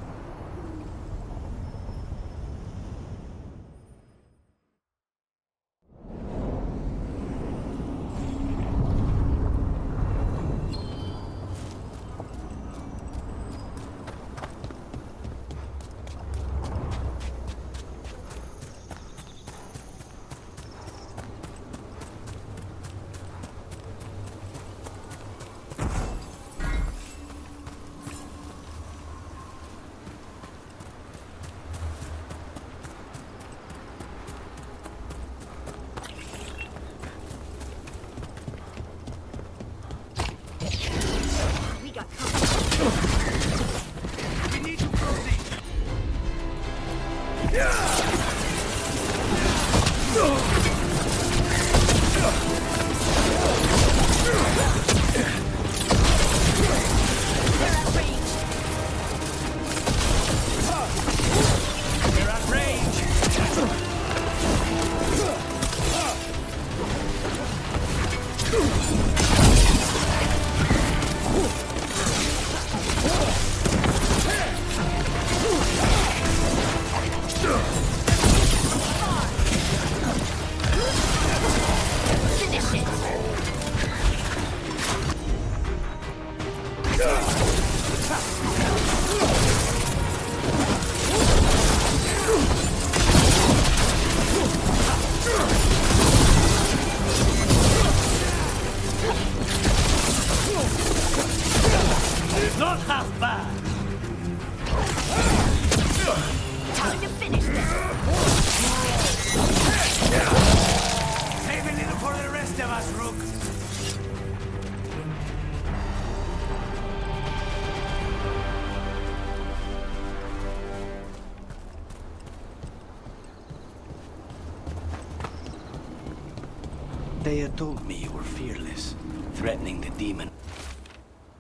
They had told me you were fearless. Threatening the demon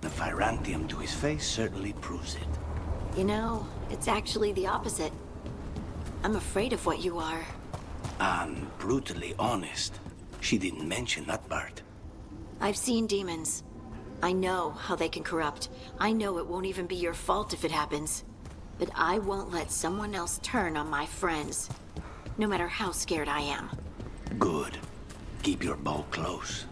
of Hyrantium to his face certainly proves it. You know, it's actually the opposite. I'm afraid of what you are. I'm brutally honest. She didn't mention that part. I've seen demons. I know how they can corrupt. I know it won't even be your fault if it happens. But I won't let someone else turn on my friends. No matter how scared I am. Good. Keep your bow close.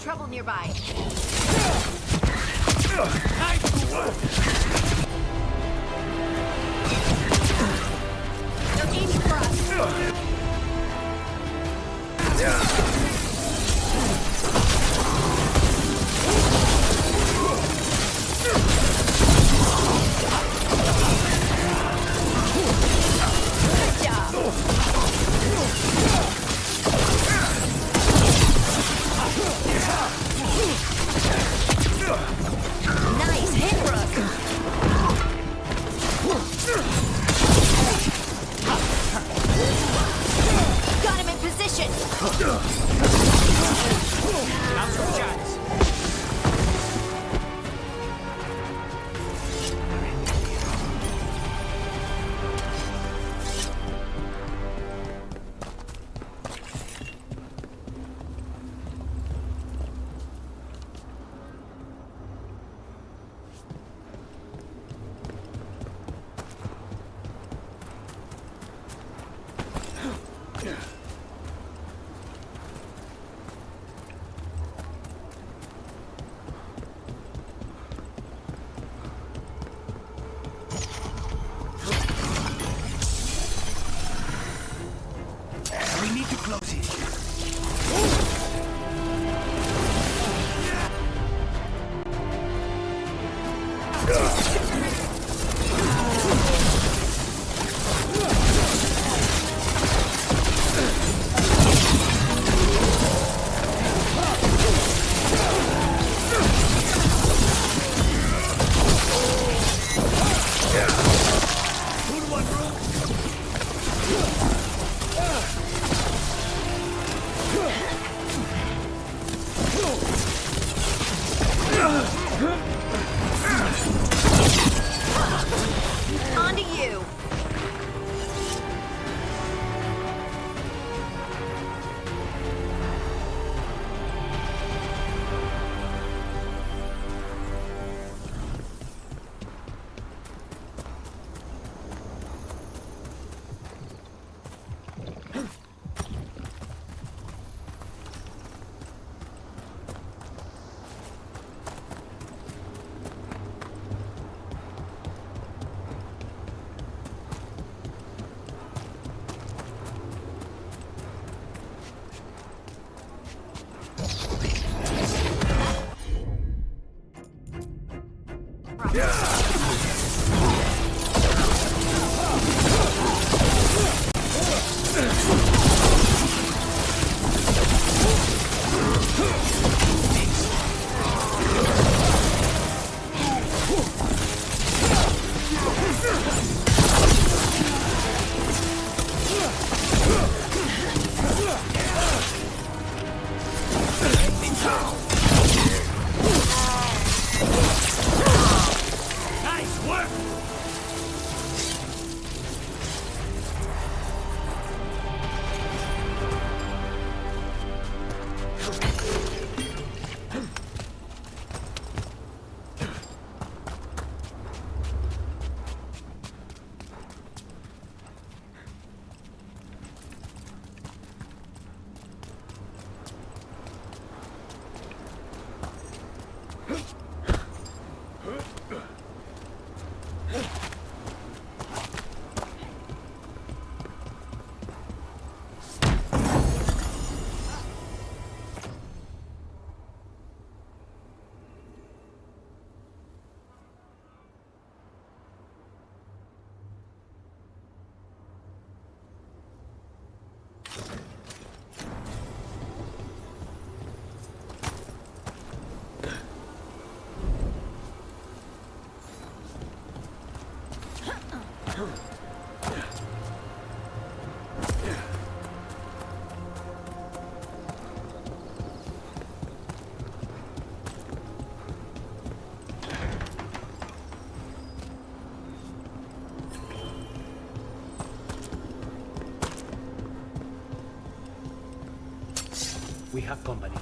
Trouble nearby. They're aiming for us. Good job. Nice hit, Rook. Got him in position. Now's your chance. We need to close it. On to you. We have company.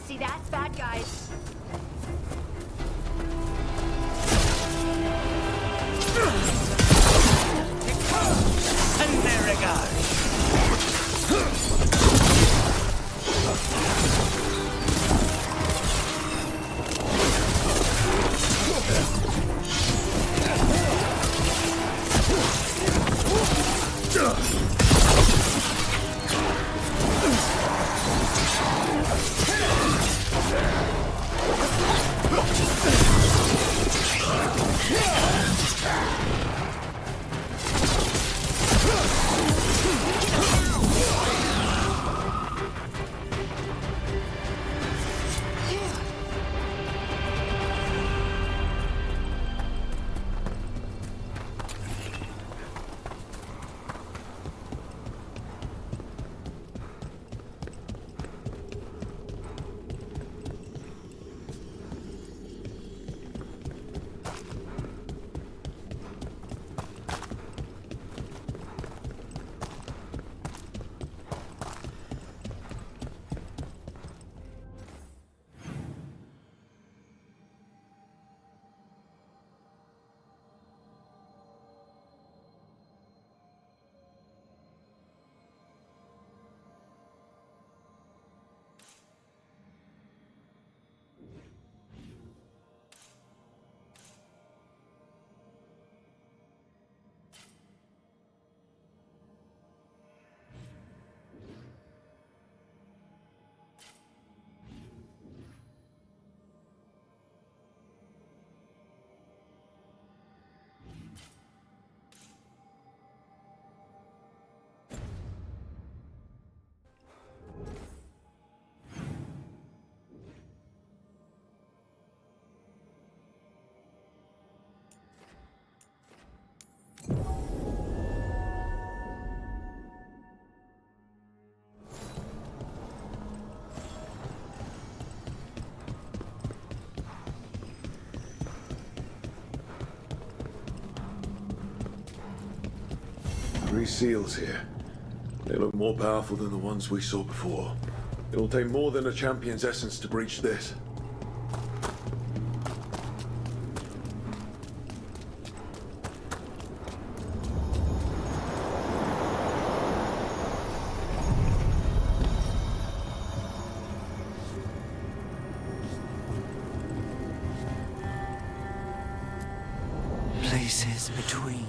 See, that's bad, guys. Three seals here. They look more powerful than the ones we saw before. It'll take more than a champion's essence to breach this. Places between.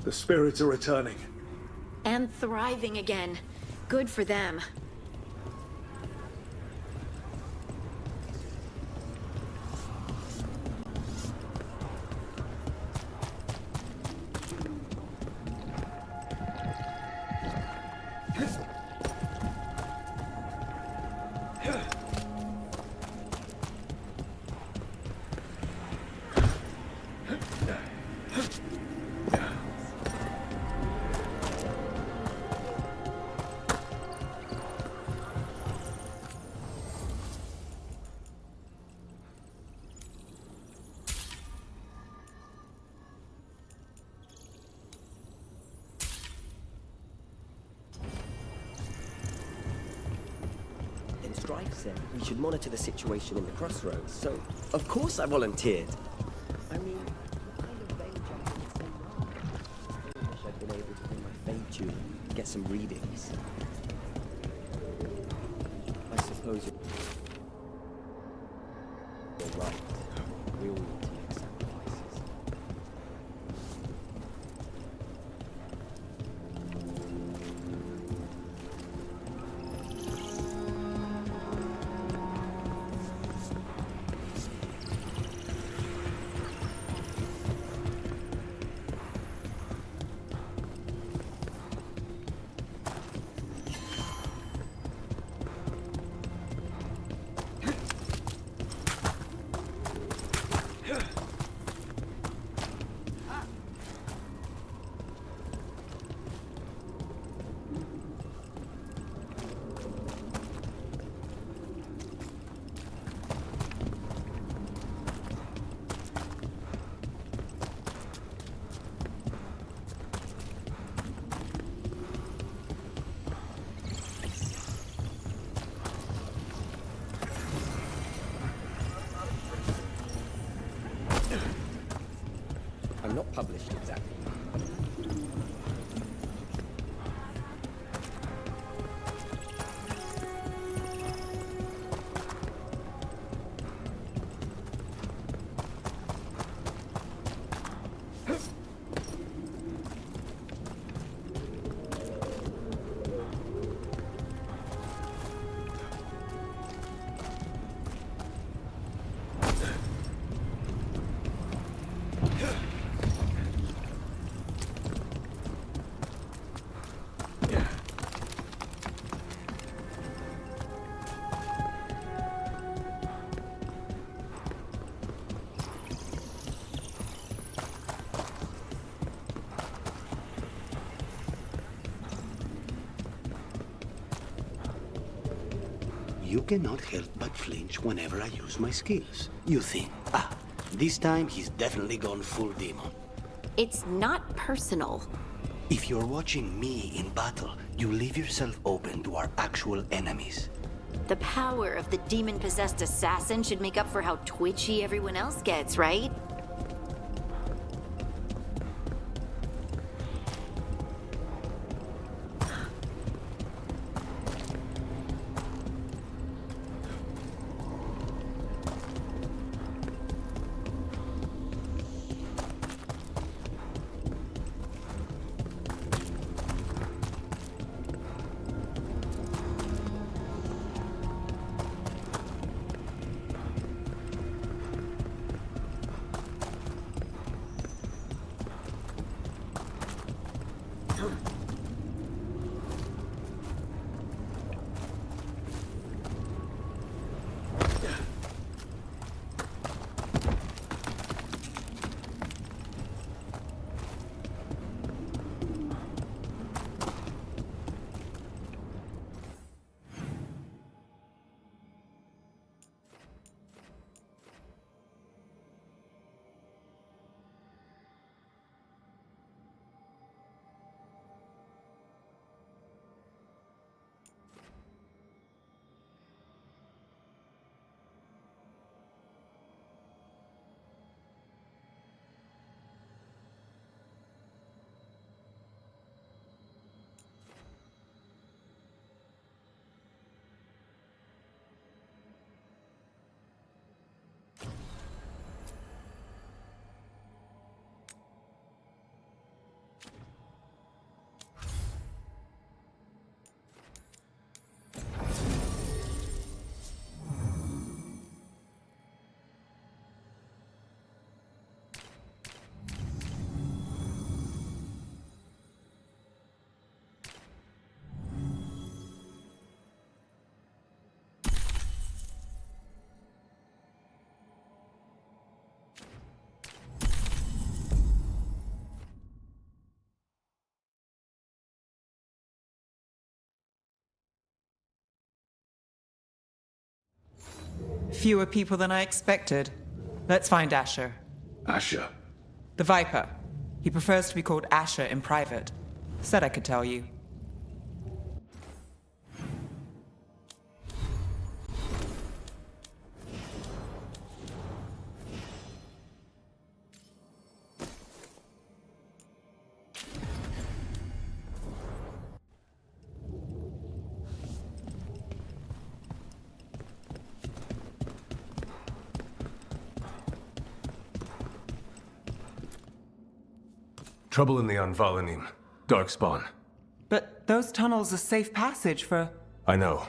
The spirits are returning. And thriving again. Good for them. Strife said we should monitor the situation in the crossroads, so of course I volunteered. I mean, what kind of vein jumping is so wrong? I wish I'd been able to bring my fade tune, get some readings. I suppose you're right. We all need to make sacrifices. I'm not published exactly. You cannot help but flinch whenever I use my skills. You think, this time he's definitely gone full demon. It's not personal. If you're watching me in battle, you leave yourself open to our actual enemies. The power of the demon-possessed assassin should make up for how twitchy everyone else gets, right? Fewer people than I expected. Let's find Asher. Asher? The Viper. He prefers to be called Asher in private. Said I could tell you. Trouble in the Anvalanim. Darkspawn. But those tunnels are safe passage for... I know.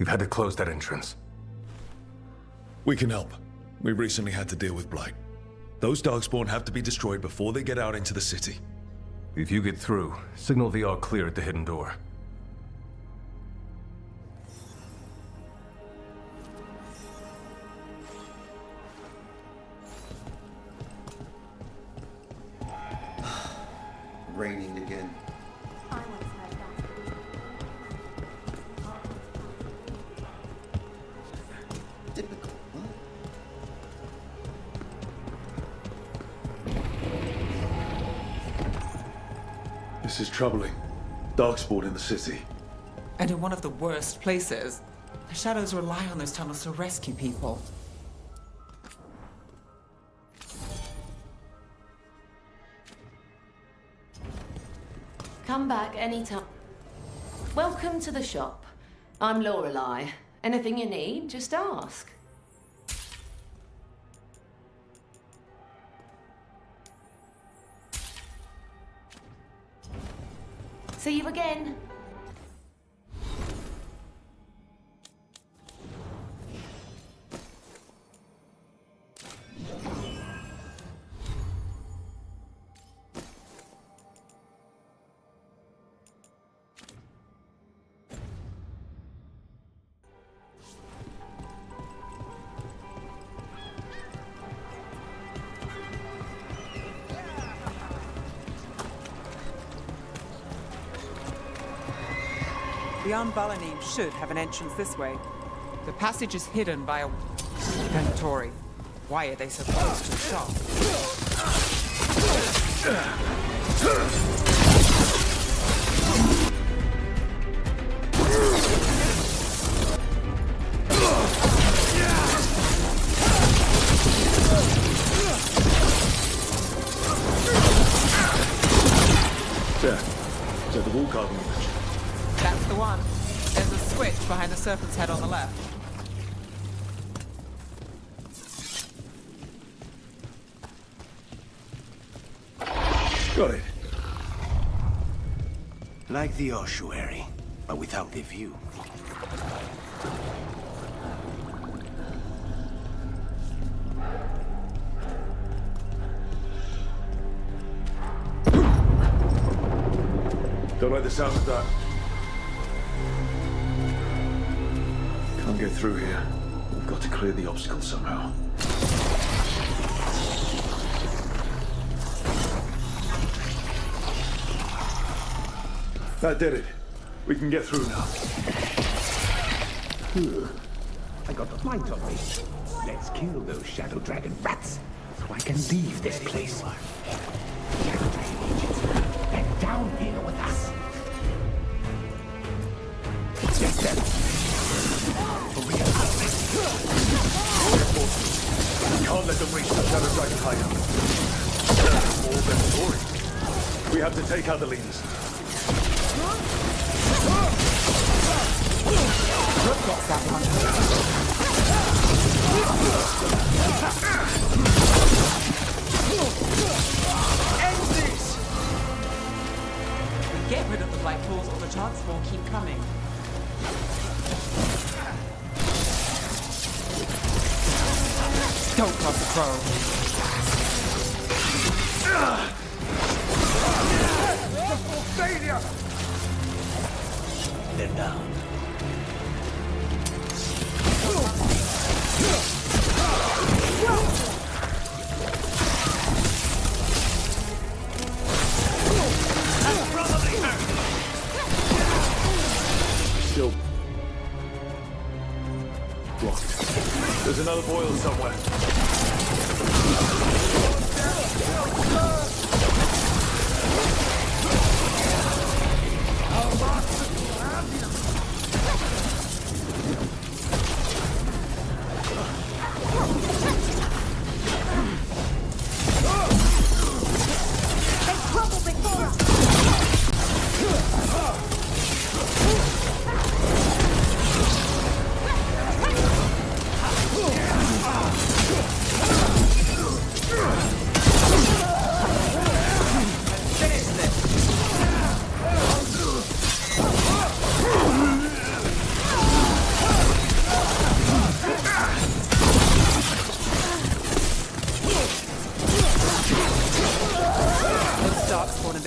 We've had to close that entrance. We can help. We recently had to deal with Blight. Those Darkspawn have to be destroyed before they get out into the city. If you get through, signal the all clear at the hidden door. Raining again. Typical, huh? This is troubling. Darkspawn in the city. And in one of the worst places. The shadows rely on those tunnels to rescue people. Come back anytime. Welcome to the shop. I'm Lorelei. Anything you need, just ask. See you again. The Anvalanim should have an entrance this way. The passage is hidden by a inventory. Why are they so close to the shop? There. Is that the wall carving you mentioned? That's the one. There's a switch behind the serpent's head on the left. Got it. Like the ossuary, but without the view. Don't like the sound of that. Can't get through here. We've got to clear the obstacle somehow. That did it. We can get through now. I got a light on me. Let's kill those shadow dragon rats, so I can leave this place. Shadow dragon agents, they're down here with us. Get them. We can't let them reach the shadow dragon hideout. All their story. We have to take out the leaders. Look, got that one. End this! We get rid of the black pools or the chance will keep coming. Don't cross the crow. Failure! They're down. Still blocked. There's another boil somewhere.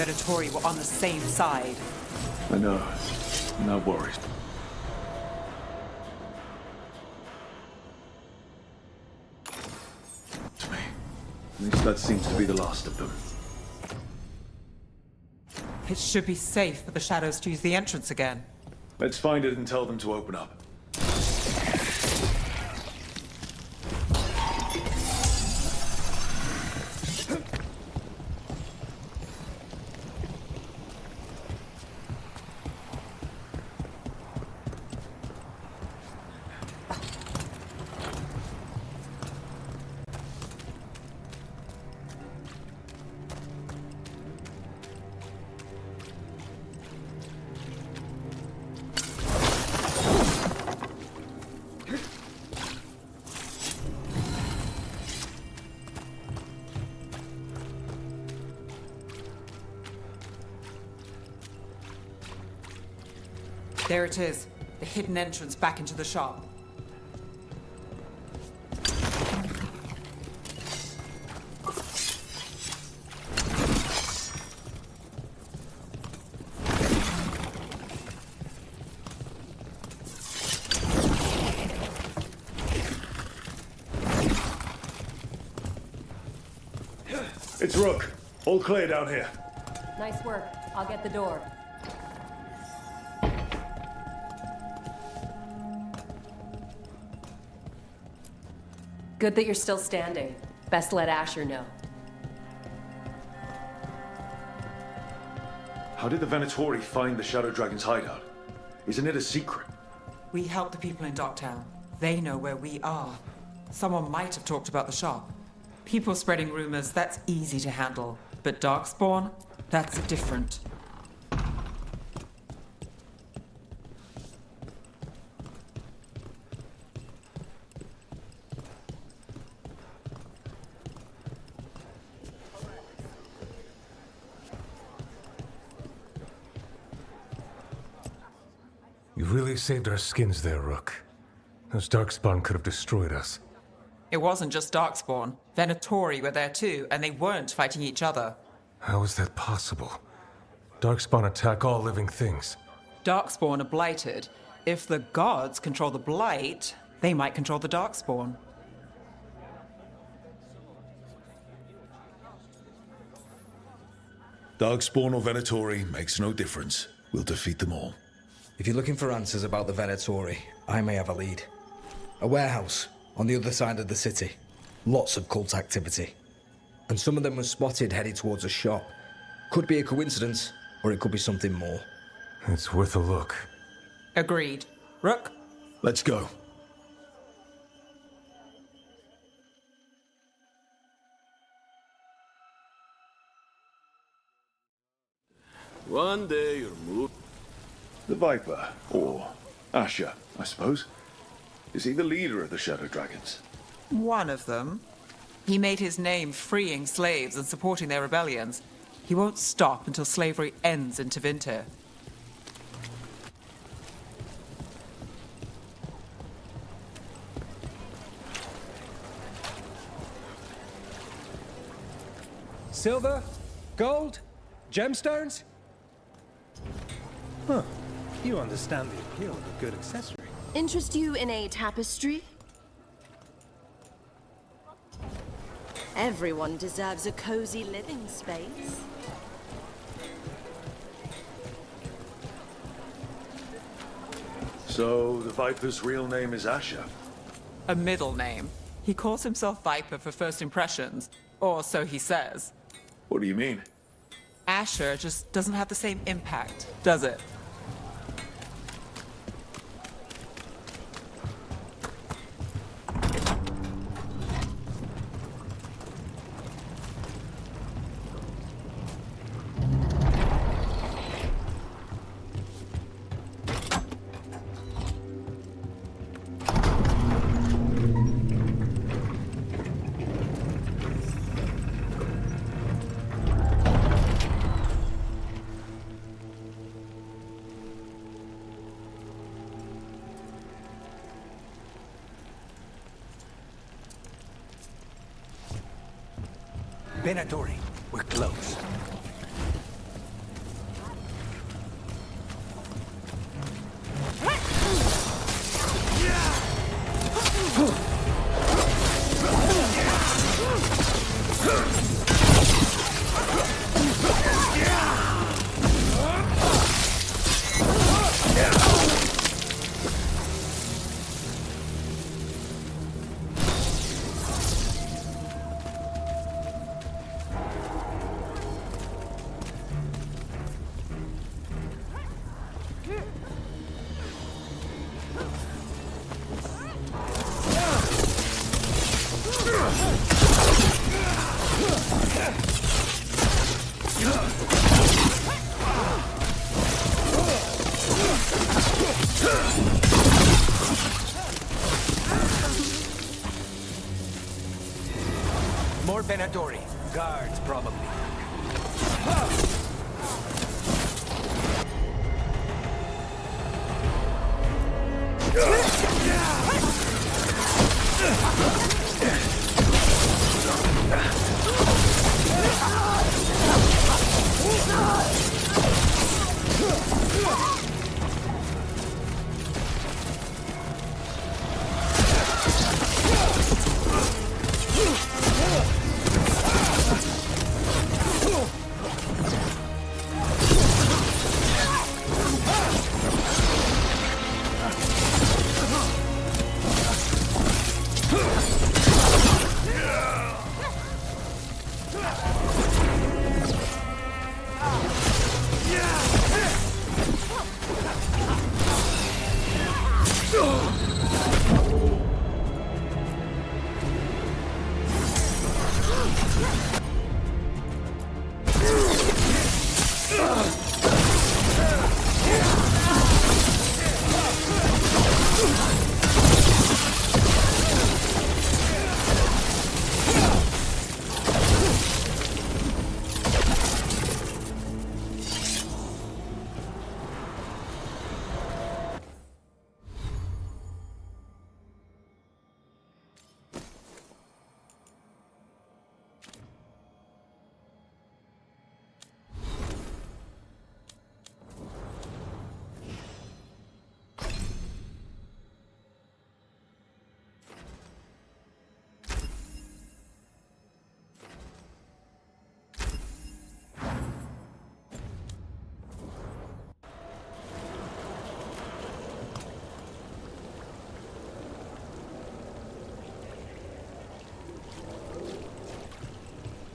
Venatori were on the same side. I know. I'm not worried. To me. At least that seems to be the last of them. It should be safe for the shadows to use the entrance again. Let's find it and tell them to open up. There it is, the hidden entrance back into the shop. It's Rook. All clear down here. Nice work. I'll get the door. Good that you're still standing. Best let Asher know. How did the Venatori find the Shadow Dragon's hideout? Isn't it a secret? We help the people in Docktown. They know where we are. Someone might have talked about the shop. People spreading rumors, that's easy to handle. But Darkspawn, that's different. You really saved our skins there, Rook. Those Darkspawn could have destroyed us. It wasn't just Darkspawn. Venatori were there too, and they weren't fighting each other. How is that possible? Darkspawn attack all living things. Darkspawn are blighted. If the gods control the blight, they might control the Darkspawn. Darkspawn or Venatori makes no difference. We'll defeat them all. If you're looking for answers about the Venatori, I may have a lead. A warehouse on the other side of the city. Lots of cult activity. And some of them were spotted headed towards a shop. Could be a coincidence, or it could be something more. It's worth a look. Agreed. Rook? Let's go. One day you'll move. The Viper, or Asher, I suppose. Is he the leader of the Shadow Dragons? One of them. He made his name freeing slaves and supporting their rebellions. He won't stop until slavery ends in Tevinter. Silver? Gold? Gemstones? Huh. You understand the appeal of a good accessory. Interest you in a tapestry? Everyone deserves a cozy living space. So, the Viper's real name is Asher? A middle name. He calls himself Viper for first impressions, or so he says. What do you mean? Asher just doesn't have the same impact, does it? Venatori, we're close. More Venatori. Guards, probably.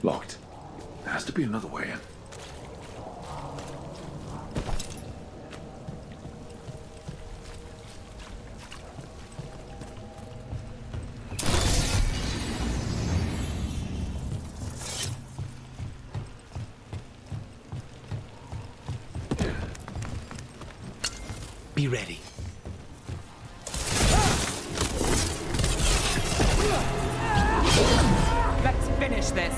Locked. There has to be another way in. Be ready. Let's finish this.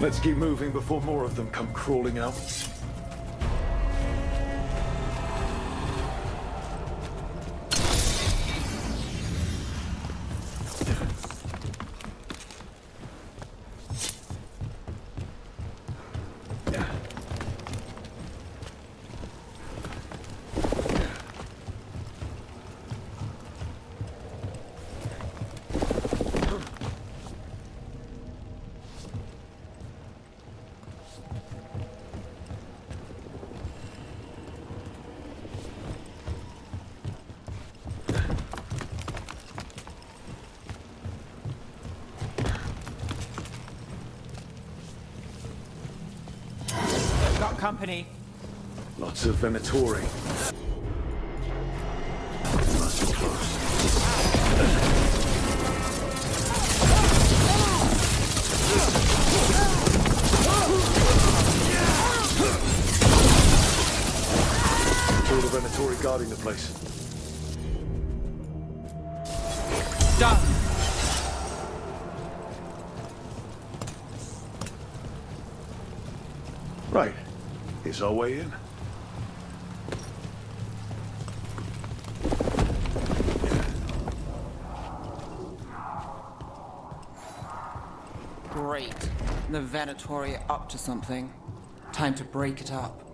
Let's keep moving before more of them come crawling out. Got company. Lots of Venatori. Must be close. All the Venatori guarding the place. Done. Right. Here's our way in. Great. The Venatori are up to something. Time to break it up.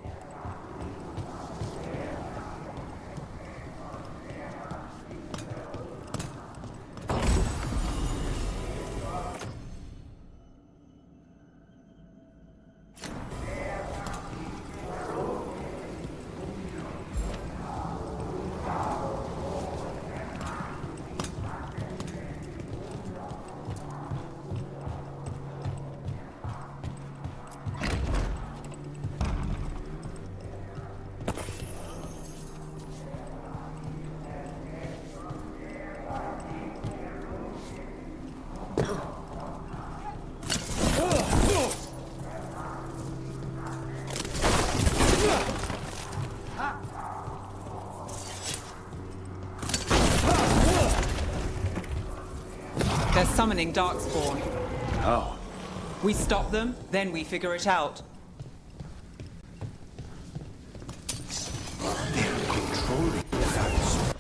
They're summoning Darkspawn. How? We stop them, then we figure it out. They're controlling the Darkspawn.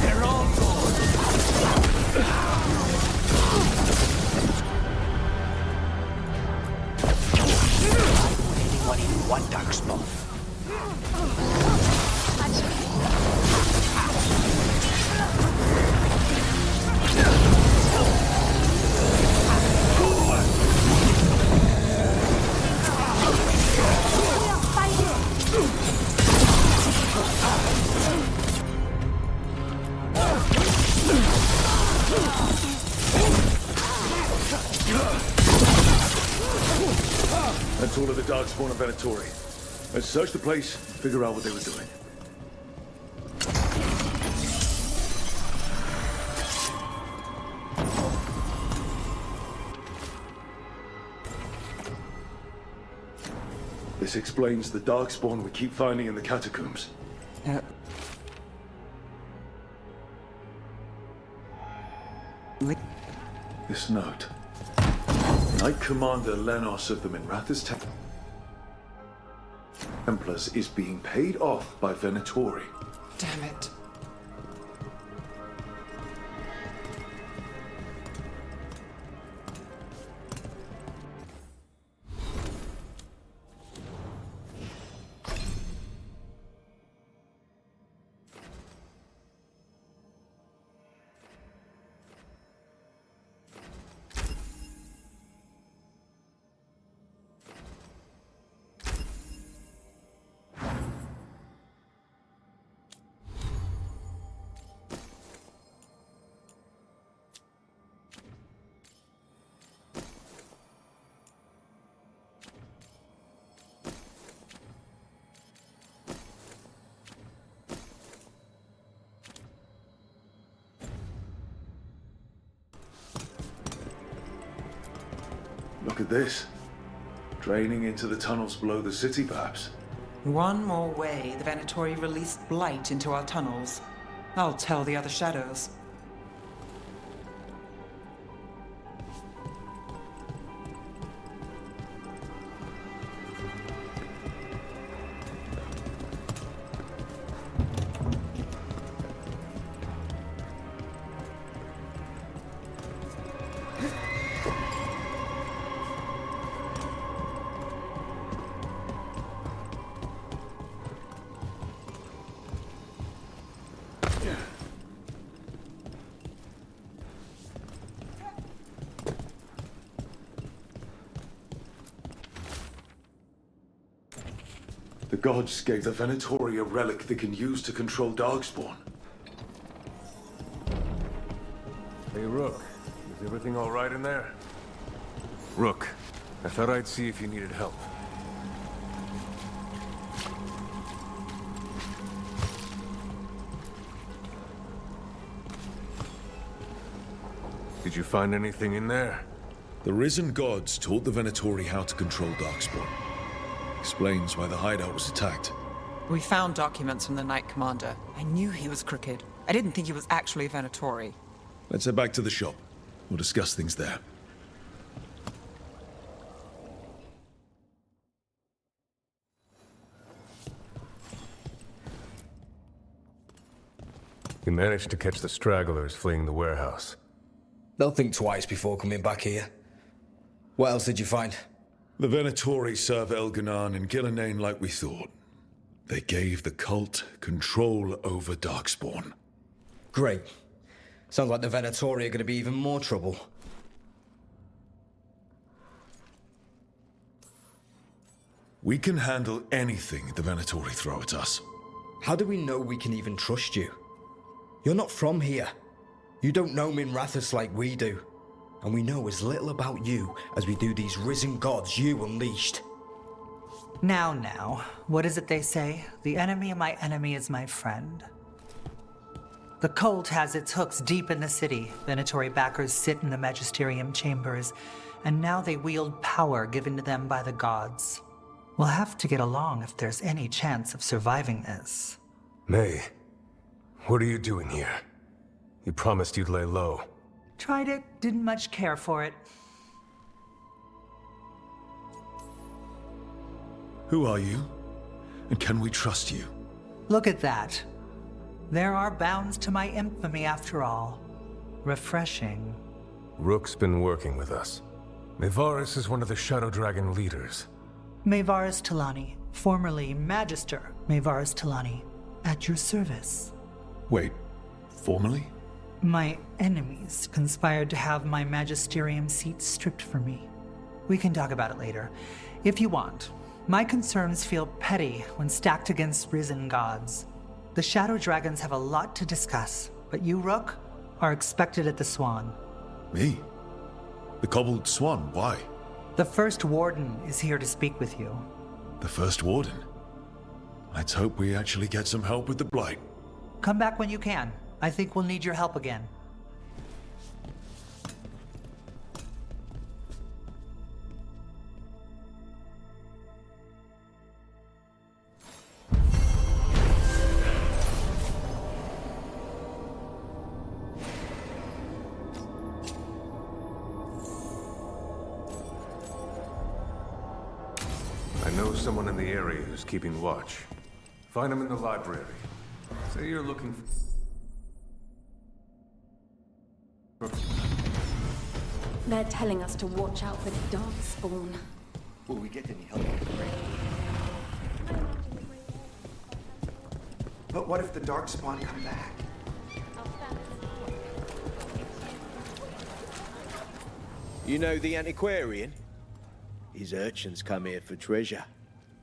They're all gone. Anyone in one Darkspawn. That's all of the Darkspawn and Venatori. Let's search the place, figure out what they were doing. This explains the Darkspawn we keep finding in the catacombs. This note. Knight Commander Lenos of the Minrathous Templars is being paid off by Venatori. Damn it. Look at this. Draining into the tunnels below the city, perhaps. One more way the Venatori released blight into our tunnels. I'll tell the other shadows. The gods gave the Venatori a relic they can use to control Darkspawn. Hey, Rook. Is everything all right in there? Rook, I thought I'd see if you needed help. Did you find anything in there? The risen gods taught the Venatori how to control Darkspawn. Explains why the hideout was attacked. We found documents from the Knight Commander. I knew he was crooked. I didn't think he was actually a Venatori. Let's head back to the shop. We'll discuss things there. You managed to catch the stragglers fleeing the warehouse. They'll think twice before coming back here. What else did you find? The Venatori serve Elganan and Gillenane like we thought. They gave the cult control over Darkspawn. Great. Sounds like the Venatori are going to be even more trouble. We can handle anything the Venatori throw at us. How do we know we can even trust you? You're not from here. You don't know Minrathous like we do. And we know as little about you as we do these risen gods you unleashed. Now, what is it they say? The enemy of my enemy is my friend. The cult has its hooks deep in the city. Venatory backers sit in the magisterium chambers, and now they wield power given to them by the gods. We'll have to get along if there's any chance of surviving this. May, what are you doing here? You promised you'd lay low. Tried it, didn't much care for it. Who are you? And can we trust you? Look at that. There are bounds to my infamy after all. Refreshing. Rook's been working with us. Mayvaris is one of the Shadow Dragon leaders. Mayvaris Talani, formerly Magister Mayvaris Talani, at your service. Wait, formally? My enemies conspired to have my magisterium seat stripped from me. We can talk about it later, if you want. My concerns feel petty when stacked against risen gods. The Shadow Dragons have a lot to discuss, but you, Rook, are expected at the Swan. Me? The Cobbled Swan, why? The First Warden is here to speak with you. The First Warden? Let's hope we actually get some help with the Blight. Come back when you can. I think we'll need your help again. I know someone in the area who's keeping watch. Find him in the library. Say you're looking for... They're telling us to watch out for Darkspawn. Will we get any help? But what if the Darkspawn come back? You know the antiquarian? His urchins come here for treasure.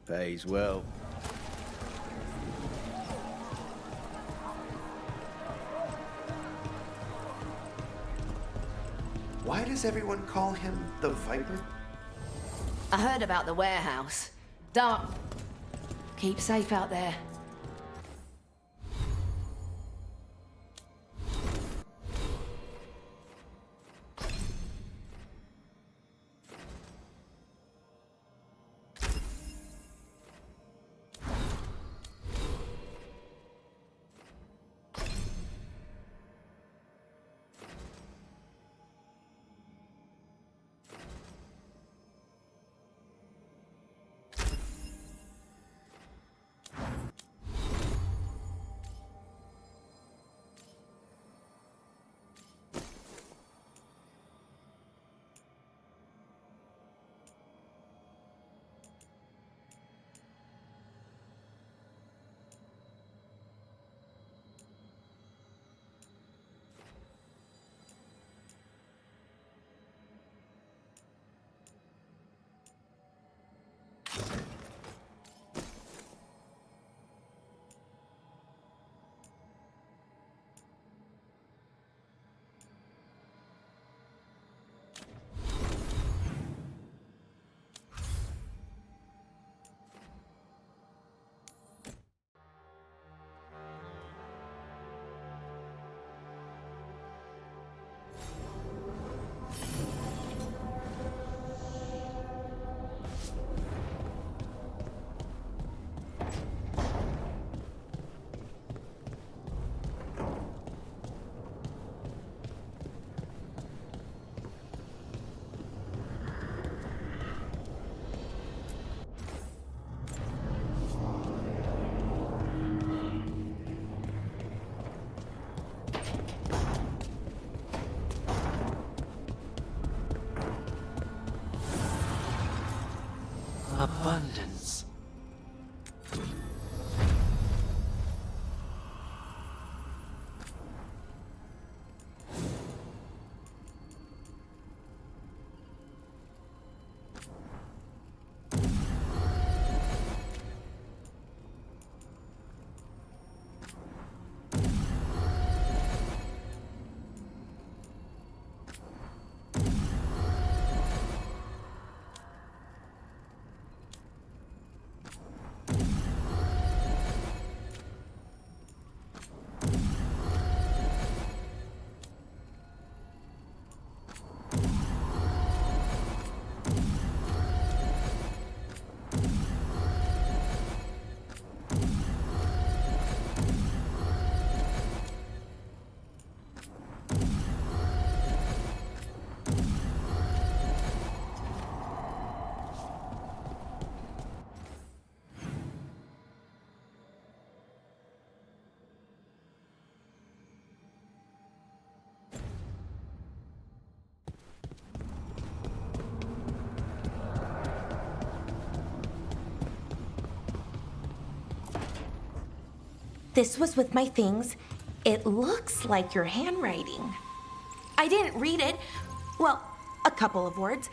Pays well. Why does everyone call him the Viper? I heard about the warehouse. Dark. Keep safe out there. Abundance. This was with my things. It looks like your handwriting. I didn't read it. Well, a couple of words.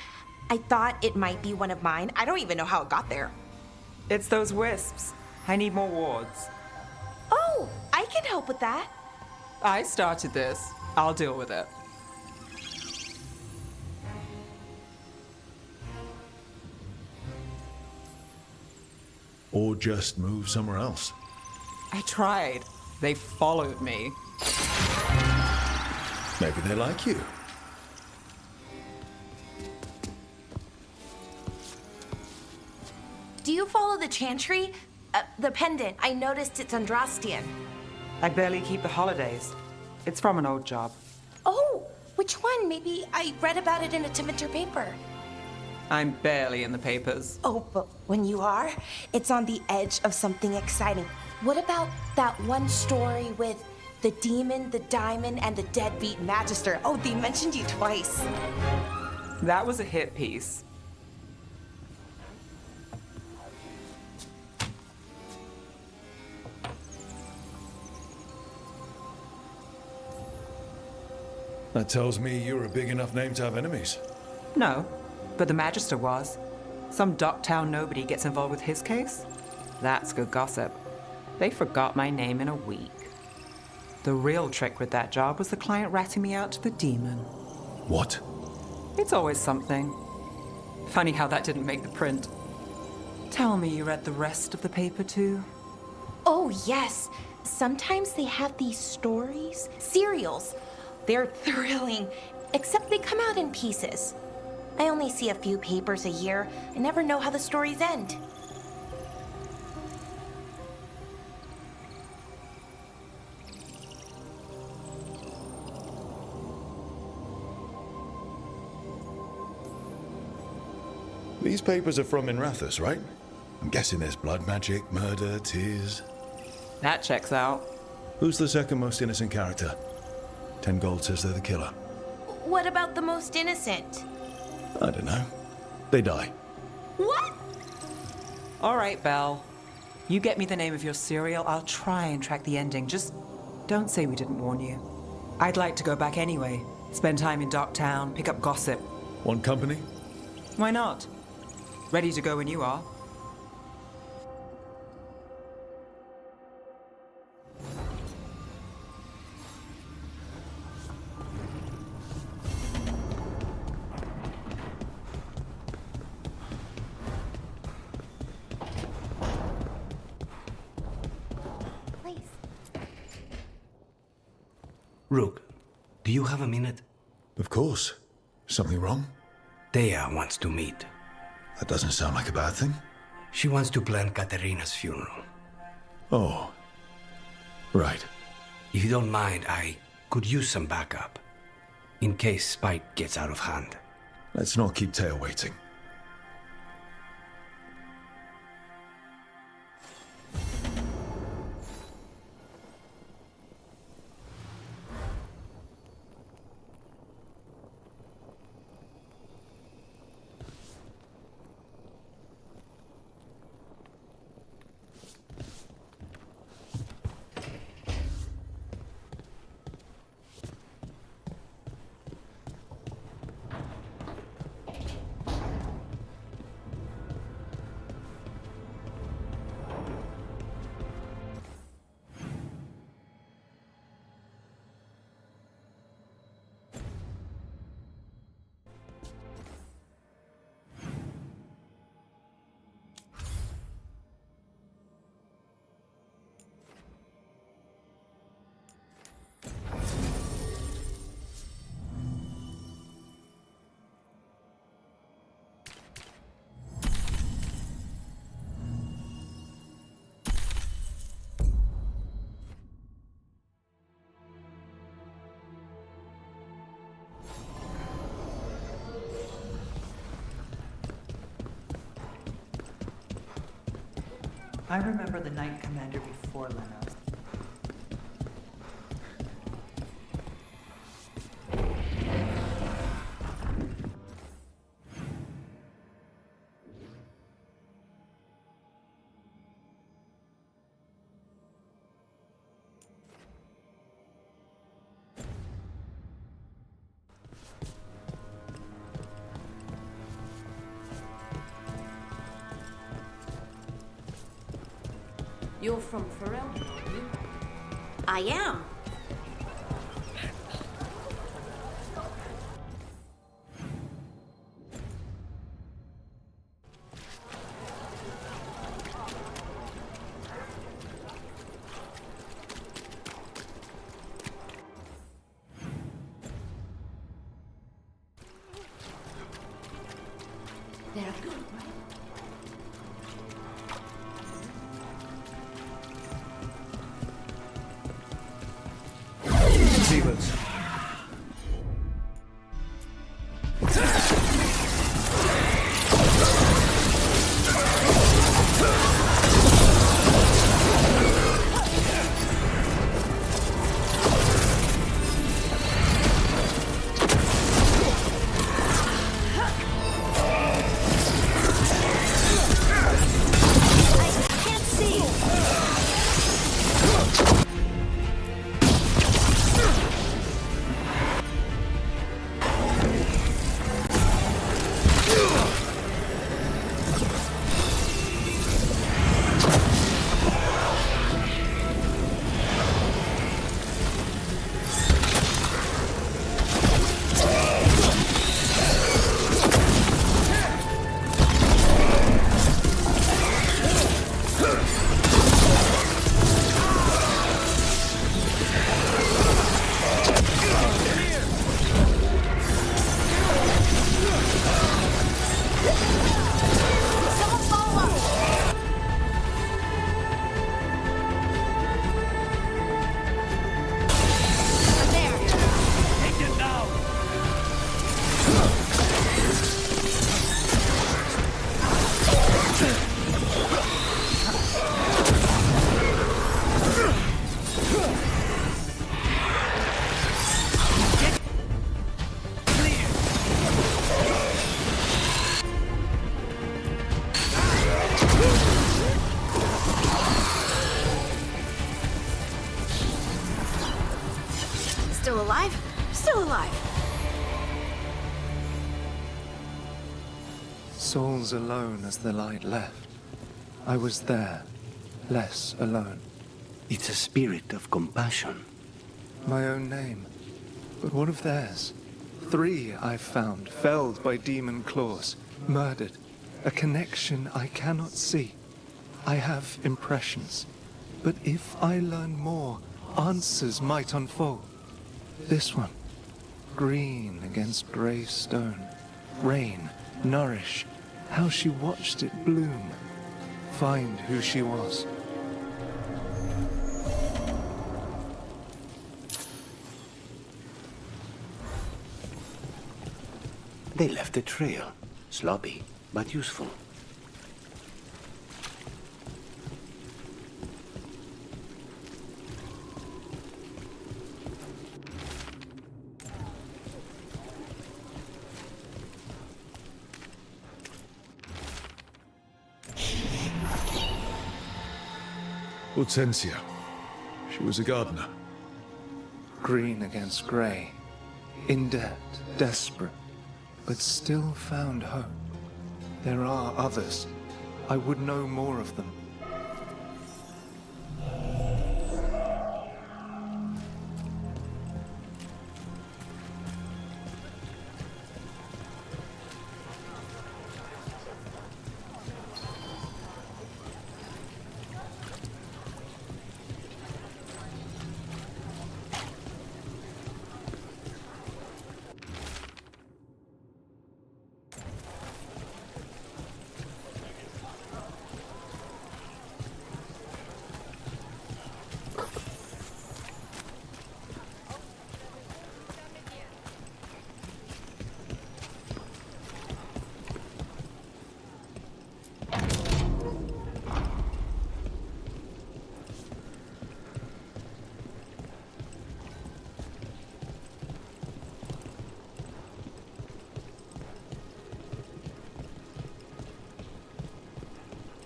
I thought it might be one of mine. I don't even know how it got there. It's those wisps. I need more wards. Oh, I can help with that. I started this. I'll deal with it. Or just move somewhere else. I tried. They followed me. Maybe they like you. Do you follow the chantry? The pendant. I noticed it's Andrastian. I barely keep the holidays. It's from an old job. Oh, which one? Maybe I read about it in a Timenter paper. I'm barely in the papers. Oh, but when you are, it's on the edge of something exciting. What about that one story with the demon, the diamond, and the deadbeat magister? Oh, they mentioned you twice. That was a hit piece. That tells me you're a big enough name to have enemies. No, but the Magister was. Some Docktown nobody gets involved with his case? That's good gossip. They forgot my name in a week. The real trick with that job was the client ratting me out to the demon. What? It's always something. Funny how that didn't make the print. Tell me you read the rest of the paper too? Oh, yes. Sometimes they have these stories, serials. They're thrilling, except they come out in pieces. I only see a few papers a year. I never know how the stories end. These papers are from Inrathus, right? I'm guessing there's blood magic, murder, tears. That checks out. Who's the second most innocent character? 10 gold says they're the killer. What about the most innocent? I don't know. They die. What? All right, Belle. You get me the name of your serial, I'll try and track the ending. Just don't say we didn't warn you. I'd like to go back anyway. Spend time in Docktown, pick up gossip. Want company? Why not? Ready to go when you are. Rook, do you have a minute? Of course. Something wrong? Thea wants to meet. That doesn't sound like a bad thing. She wants to plan Katerina's funeral. Oh. Right. If you don't mind, I could use some backup. In case Spike gets out of hand. Let's not keep Thea waiting. I remember the Knight Commander before Lenos. You're from Pharrell, aren't you? I am. They're good, right? Demons. Still alive? Still alive. Souls alone as the light left. I was there, less alone. It's a spirit of compassion. My own name. But what of theirs? 3 I've found, felled by demon claws, murdered. A connection I cannot see. I have impressions. But if I learn more, answers might unfold. This one. Green against grey stone. Rain, nourish. How she watched it bloom. Find who she was. They left a trail. Sloppy, but useful. Hortensia. She was a gardener. Green against grey. In debt, desperate, but still found hope. There are others. I would know more of them.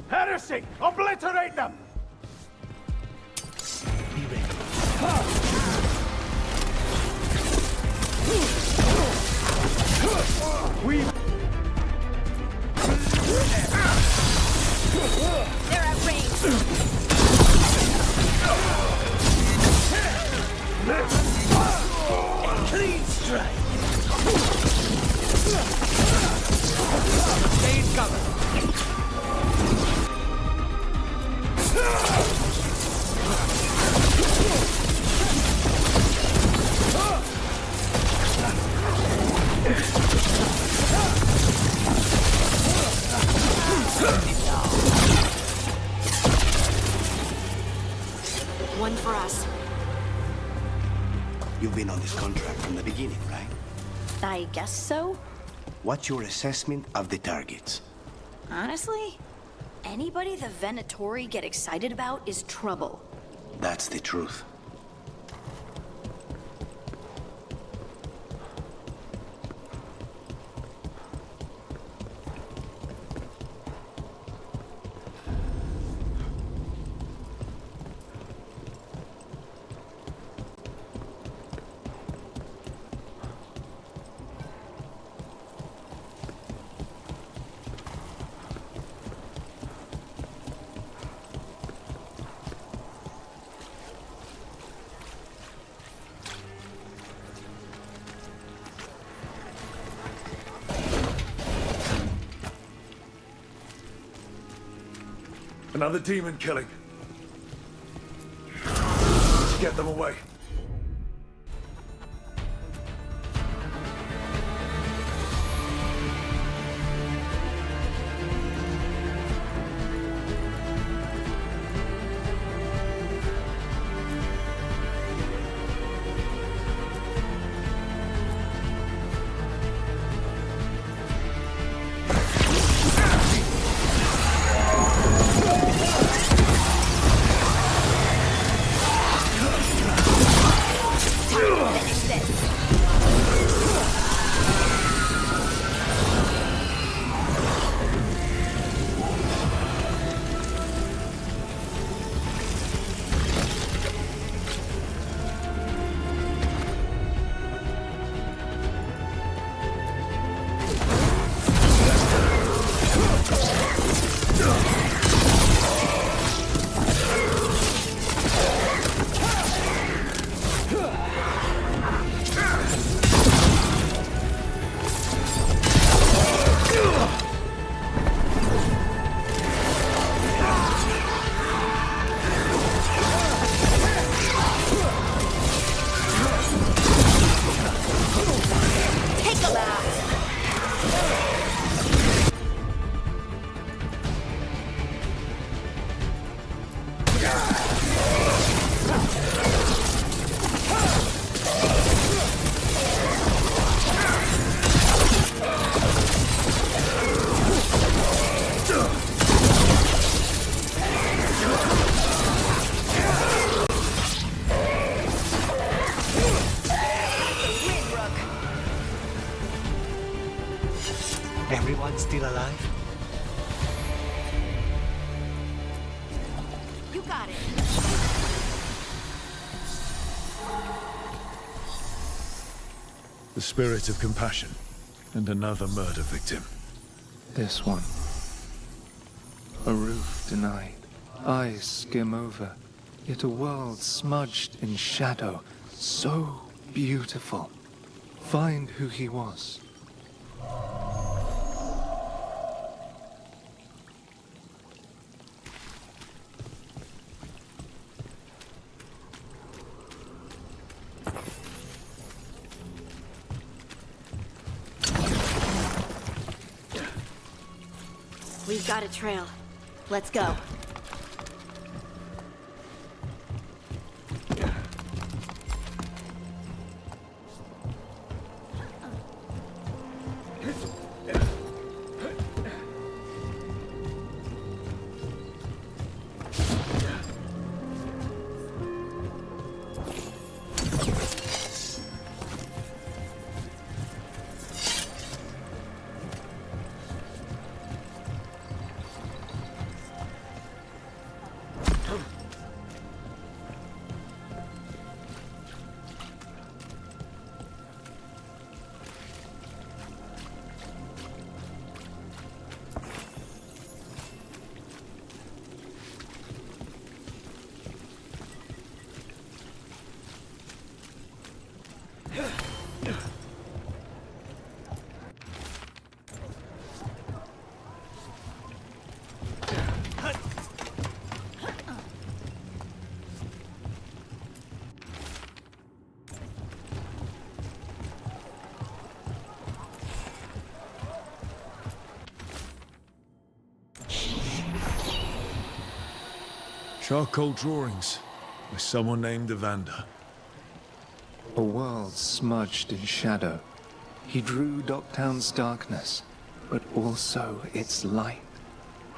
Heresy! Obliterate them! We... They're at range. You've been on this contract from the beginning, right? I guess so. What's your assessment of the targets? Honestly, anybody the Venatori get excited about is trouble. That's the truth. Another demon killing. Get them away. Everyone still alive? You got it. The spirit of compassion. And another murder victim. This one. A roof denied. Eyes skim over. Yet a world smudged in shadow. So beautiful. Find who he was. We've got a trail. Let's go. Charcoal drawings by someone named Evander. A world smudged in shadow. He drew Docktown's darkness, but also its light.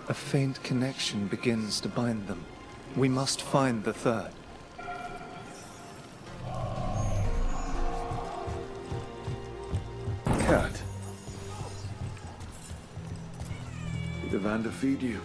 A faint connection begins to bind them. We must find the third. Cat. Did Evander feed you?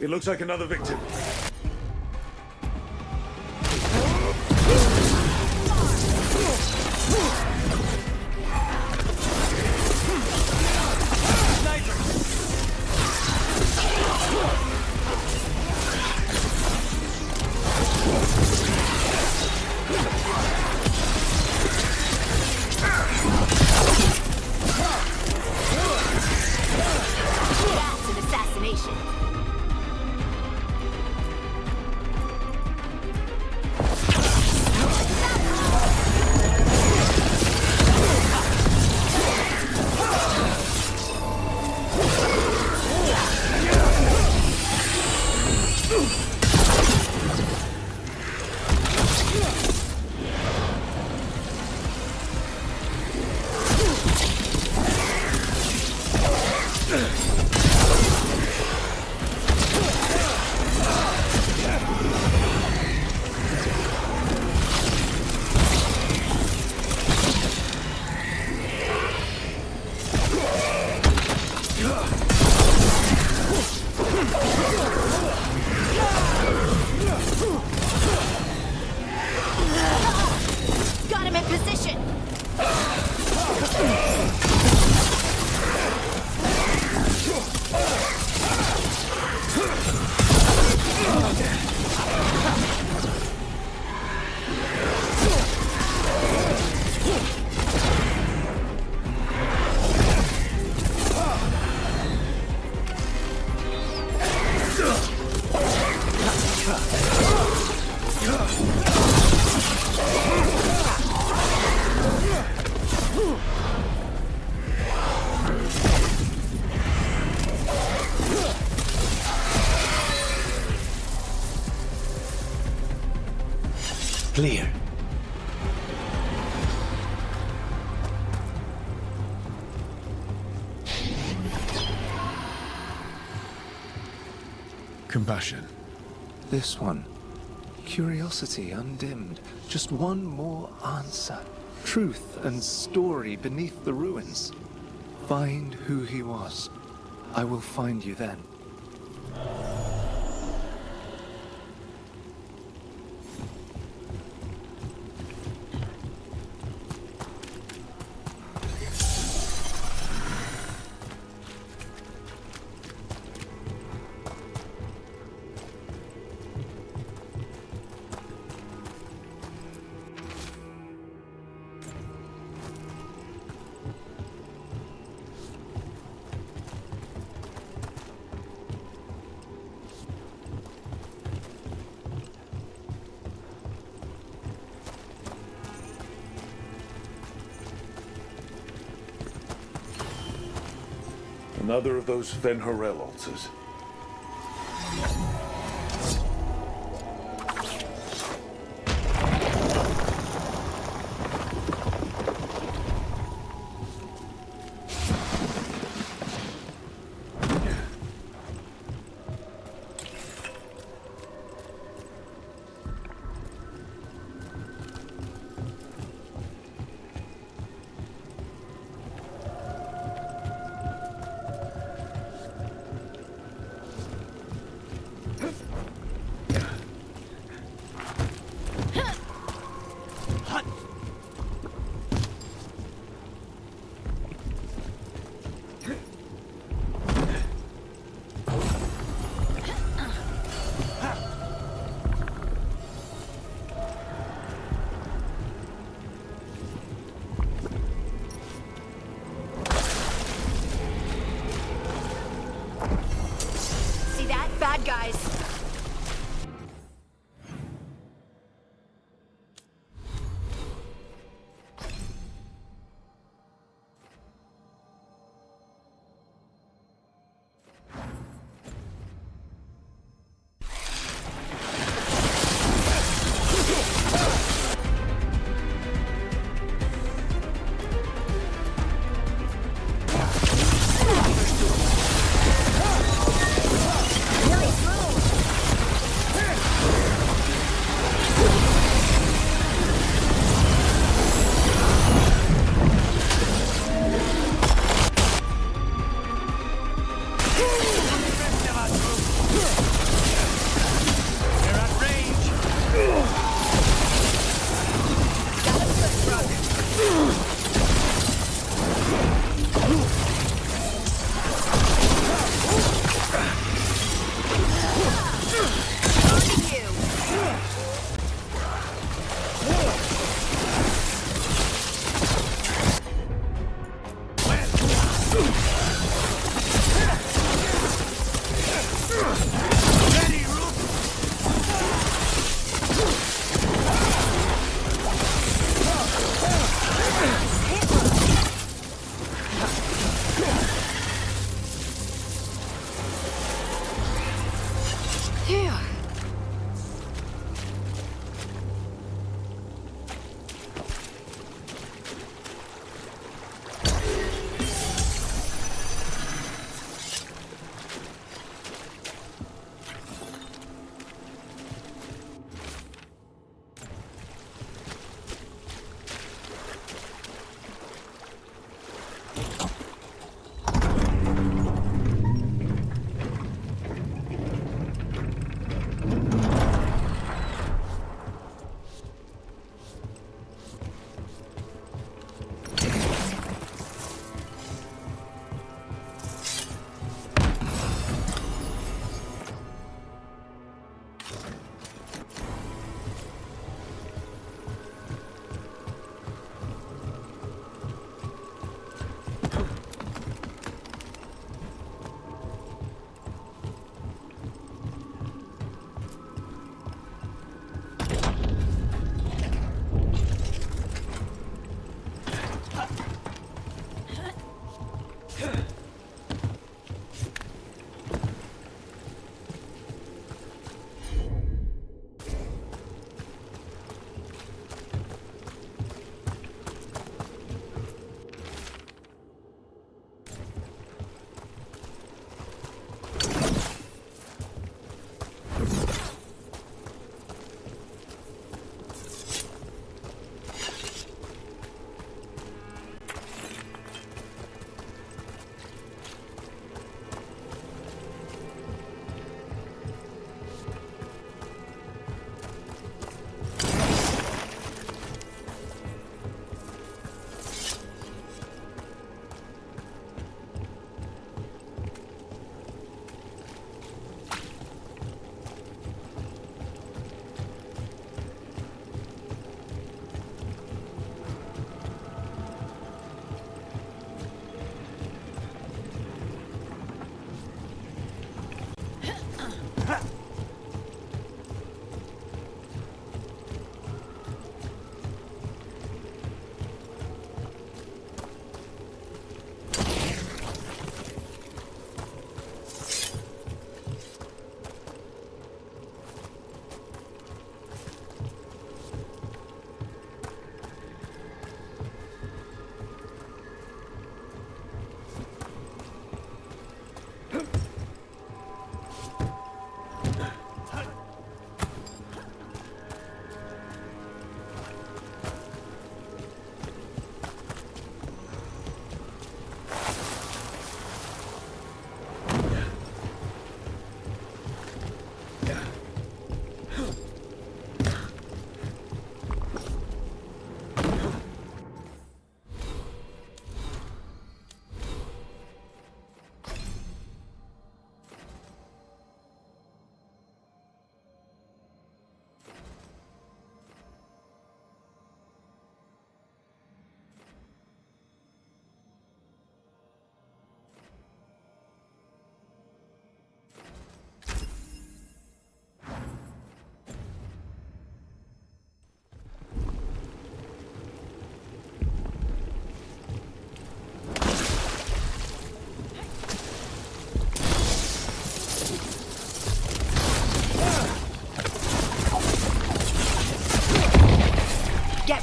It looks like another victim. That's an assassination. Got him in position. Clear. Compassion. This one. Curiosity undimmed. Just one more answer. Truth and story beneath the ruins. Find who he was. I will find you then. Another of those Fen-Horel altars. guys.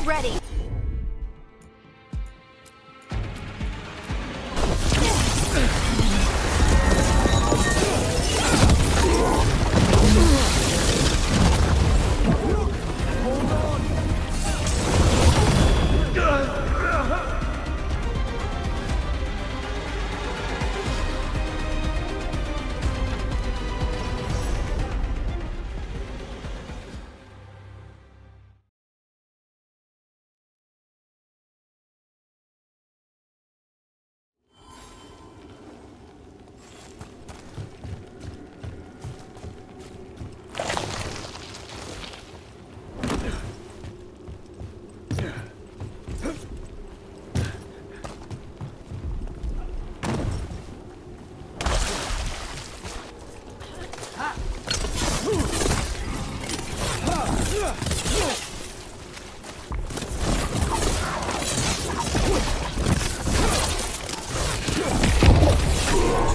Get ready.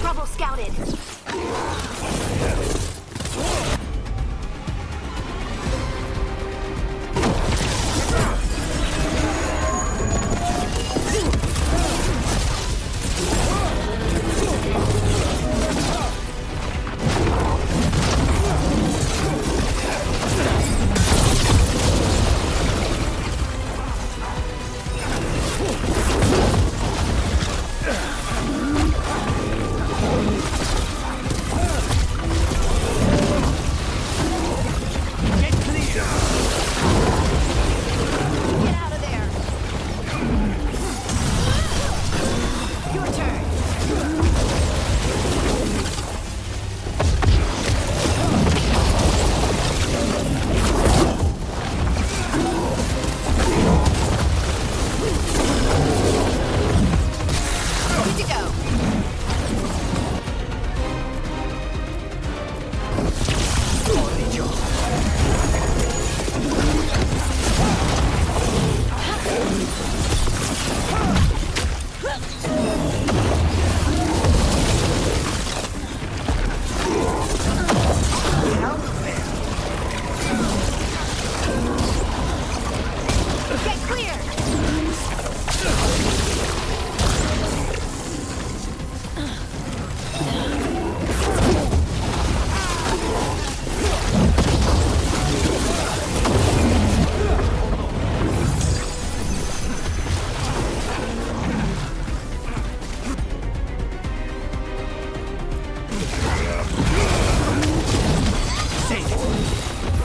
Trouble scouted.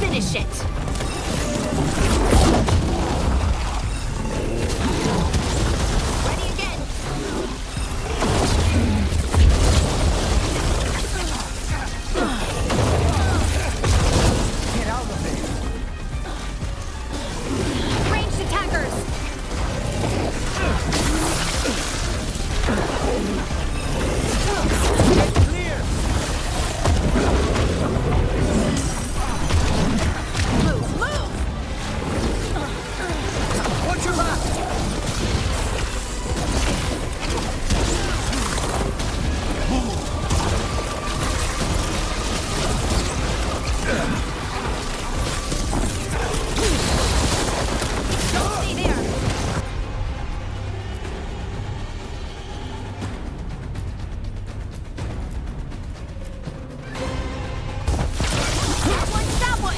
Finish it! Ready again! Get out of there! Ranged attackers! Clear! Move! Move! Watch your back! Don't stay there! That one's that one!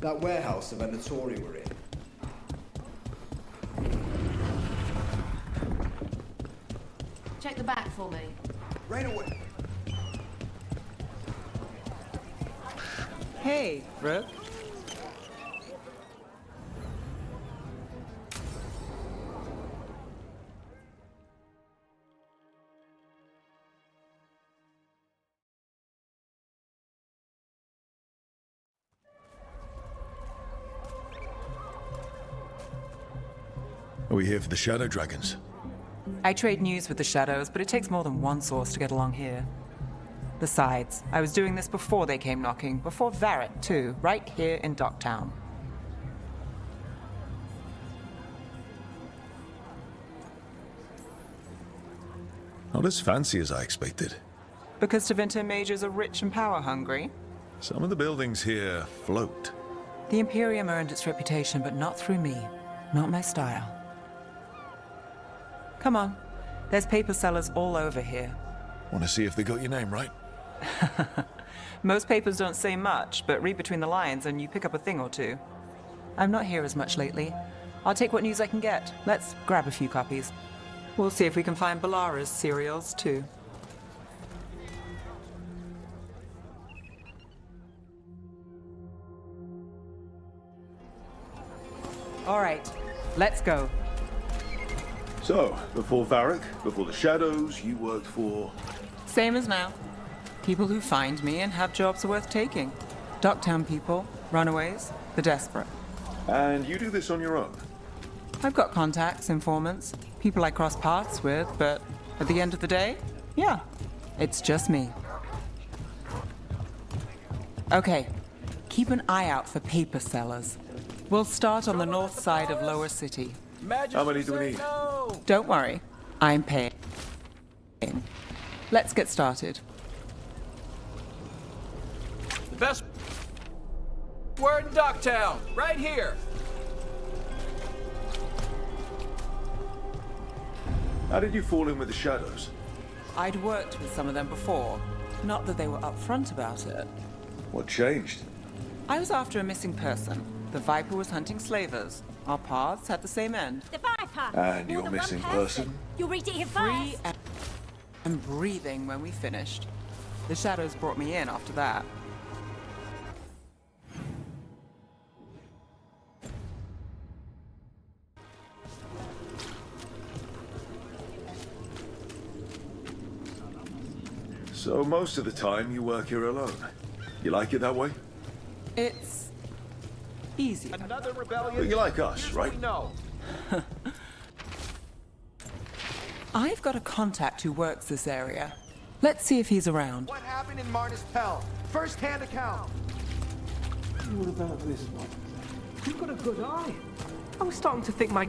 That warehouse the Venatori were in. Check the back for me. Right away. Hey, Rook. Are we here for the Shadow Dragons? I trade news with the Shadows, but it takes more than one source to get along here. Besides, I was doing this before they came knocking, before Varret, too, right here in Docktown. Not as fancy as I expected. Because Tevinter mages are rich and power-hungry? Some of the buildings here float. The Imperium earned its reputation, but not through me. Not my style. Come on. There's paper sellers all over here. Want to see if they got your name right? Most papers don't say much, but read between the lines and you pick up a thing or two. I'm not here as much lately. I'll take what news I can get. Let's grab a few copies. We'll see if we can find Balara's cereals, too. All right, let's go. So, before Varric, before the Shadows, you worked for... Same as now. People who find me and have jobs worth taking. Docktown people, runaways, the desperate. And you do this on your own? I've got contacts, informants, people I cross paths with, but at the end of the day, yeah, it's just me. Okay, keep an eye out for paper sellers. We'll start on the north side of Lower City. How many do we need? Don't worry, I'm paying. Let's get started. The best word in Docktown, right here. How did you fall in with the Shadows? I'd worked with some of them before. Not that they were upfront about it. What changed? I was after a missing person. The Viper was hunting slavers. Our paths had the same end. The Viper! And your missing person? You'll read it here Free first. and breathing when we finished. The Shadows brought me in after that. So most of the time you work here alone. You like it that way? It's easy. Another rebellion. But you like us, right? No. I've got a contact who works this area. Let's see if he's around. What happened in Marnus Pell? First-hand account. What about this one? You've got a good eye. I was starting to think my...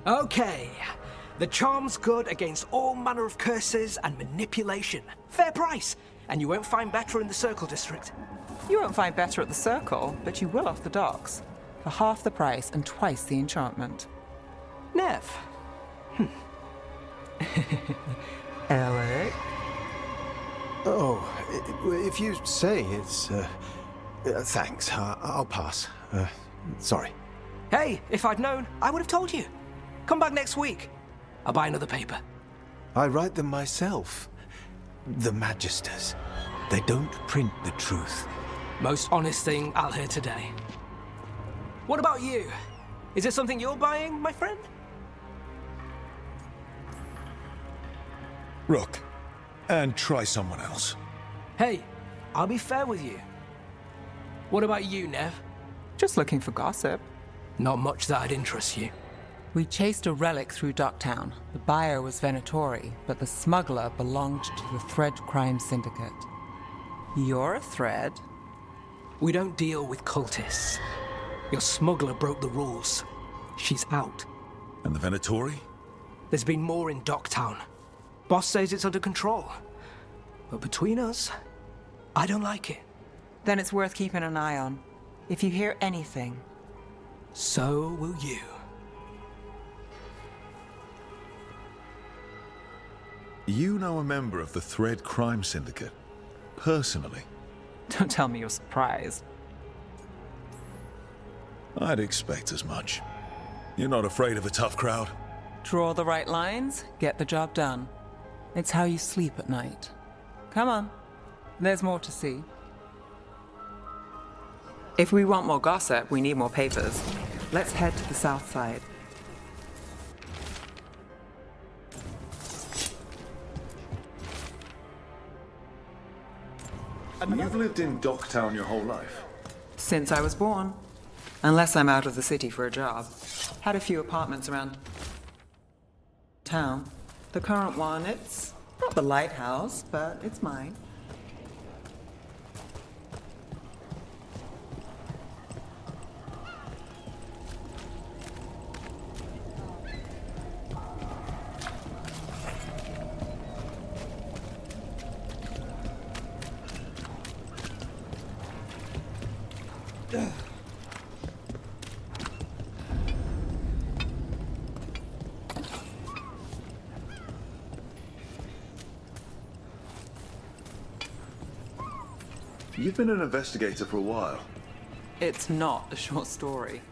Okay. The charm's good against all manner of curses and manipulation. Fair price. And you won't find better in the Circle District. You won't find better at the Circle, but you will off the docks. For half the price and twice the enchantment. Nev. Alec? Oh, if you say it's... thanks. I'll pass. Sorry. Hey, if I'd known, I would have told you. Come back next week. I'll buy another paper. I write them myself. The Magisters. They don't print the truth. Most honest thing I'll hear today. What about you? Is it something you're buying, my friend? Rook. And try someone else. Hey, I'll be fair with you. What about you, Nev? Just looking for gossip. Not much that'd interest you. We chased a relic through Docktown. The buyer was Venatori, but the smuggler belonged to the Thread Crime Syndicate. You're a Thread? We don't deal with cultists. Your smuggler broke the rules. She's out. And the Venatori? There's been more in Docktown. Boss says it's under control. But between us, I don't like it. Then it's worth keeping an eye on. If you hear anything. So will you. You know a member of the Thread Crime Syndicate? personally? Don't tell me you're surprised. I'd expect as much. You're not afraid of a tough crowd? Draw the right lines, get the job done. It's how you sleep at night. Come on, there's more to see. If we want more gossip, we need more papers. Let's head to the south side. You've lived in Docktown your whole life? Since I was born. Unless I'm out of the city for a job. Had a few apartments around town. The current one, it's not the lighthouse, but it's mine. You've been an investigator for a while. It's not a short story.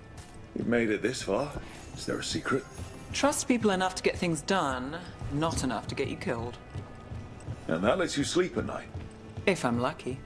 You've made it this far. Is there a secret? Trust people enough to get things done, not enough to get you killed. And that lets you sleep at night? If I'm lucky.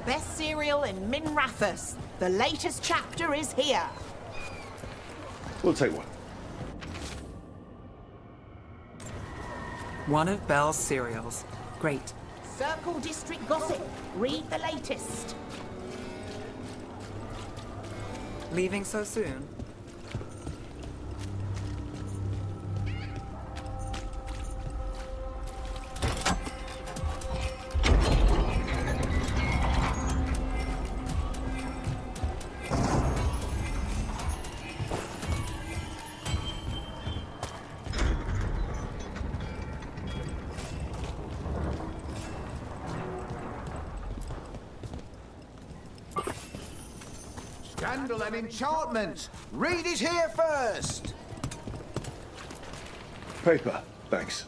Best cereal in Min Rathus. The latest chapter is here. We'll take one. One of Belle's cereals. Great. Circle District Gossip. Read the latest. Leaving so soon? Scandal and enchantment! Read it here first! Paper, thanks.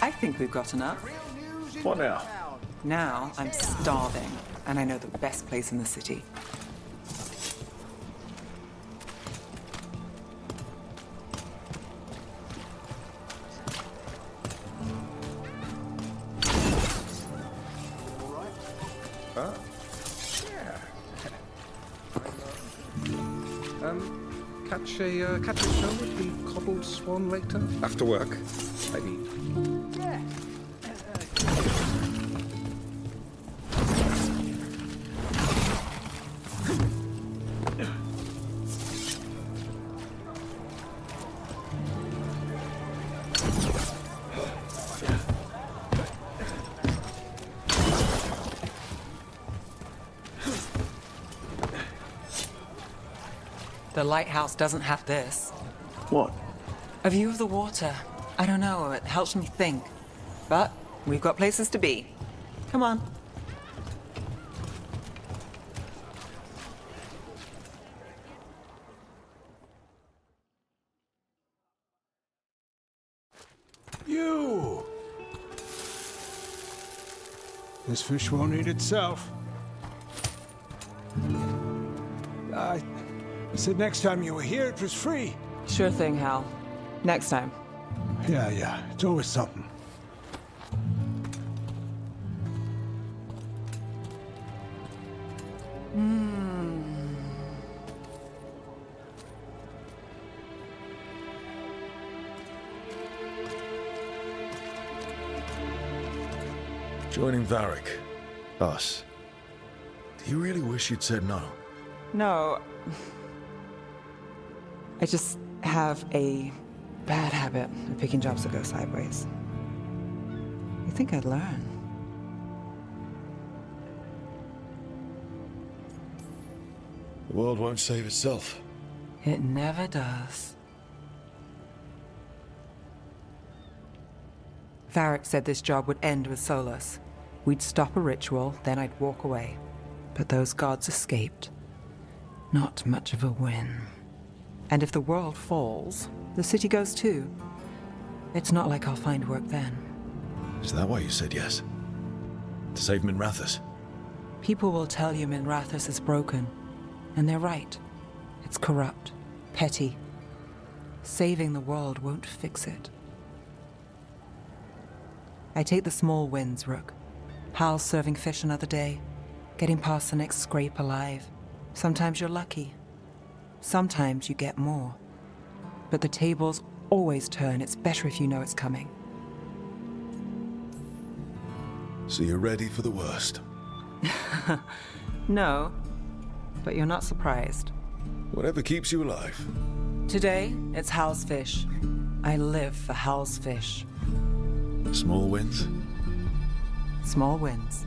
I think we've got enough. What now? Now I'm starving, and I know the best place in the city. Catch a show with the Cobbled Swan later? After work, I mean. Yeah. The lighthouse doesn't have this. What? A view of the water. I don't know, it helps me think. But we've got places to be. Come on. You! This fish won't eat itself. I said next time you were here, it was free. Sure thing, Hal. Next time. Yeah, it's always something. Joining Varric. Us. Do you really wish you'd said no? No. I just have a bad habit of picking jobs that go sideways. You think I'd learn? The world won't save itself. It never does. Varric said this job would end with Solus. We'd stop a ritual, then I'd walk away. But those gods escaped. Not much of a win. And if the world falls, the city goes too. It's not like I'll find work then. Is that why you said yes? To save Minrathous? People will tell you Minrathous is broken. And they're right. It's corrupt, petty. Saving the world won't fix it. I take the small wins, Rook. Hal's serving fish another day, getting past the next scrape alive. Sometimes you're lucky. Sometimes you get more. But the tables always turn. It's better if you know it's coming. So you're ready for the worst? No, but you're not surprised. Whatever keeps you alive. Today, it's Hal's fish. I live for Hal's fish. Small wins? Small wins.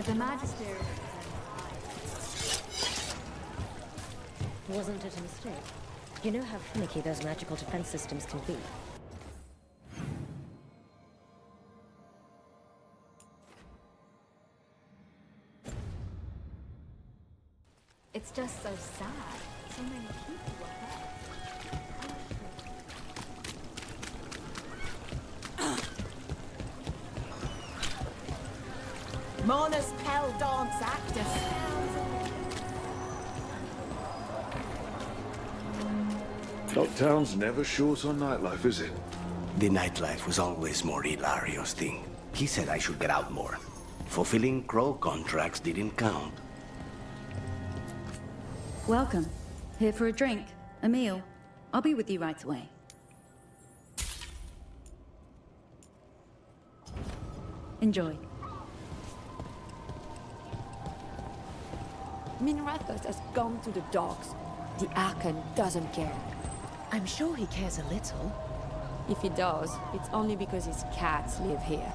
The Magister... Wasn't it a mistake? You know how finicky those magical defense systems can be. It's just so sad. So many people were Mona's Pell Dance Actus. Lockdown's never short on nightlife, is it? The nightlife was always more Hilario's thing. He said I should get out more. Fulfilling crow contracts didn't count. Welcome. Here for a drink, a meal. I'll be with you right away. Enjoy. Minrathous has gone to the dogs. The Archon doesn't care. I'm sure he cares a little. If he does, it's only because his cats live here.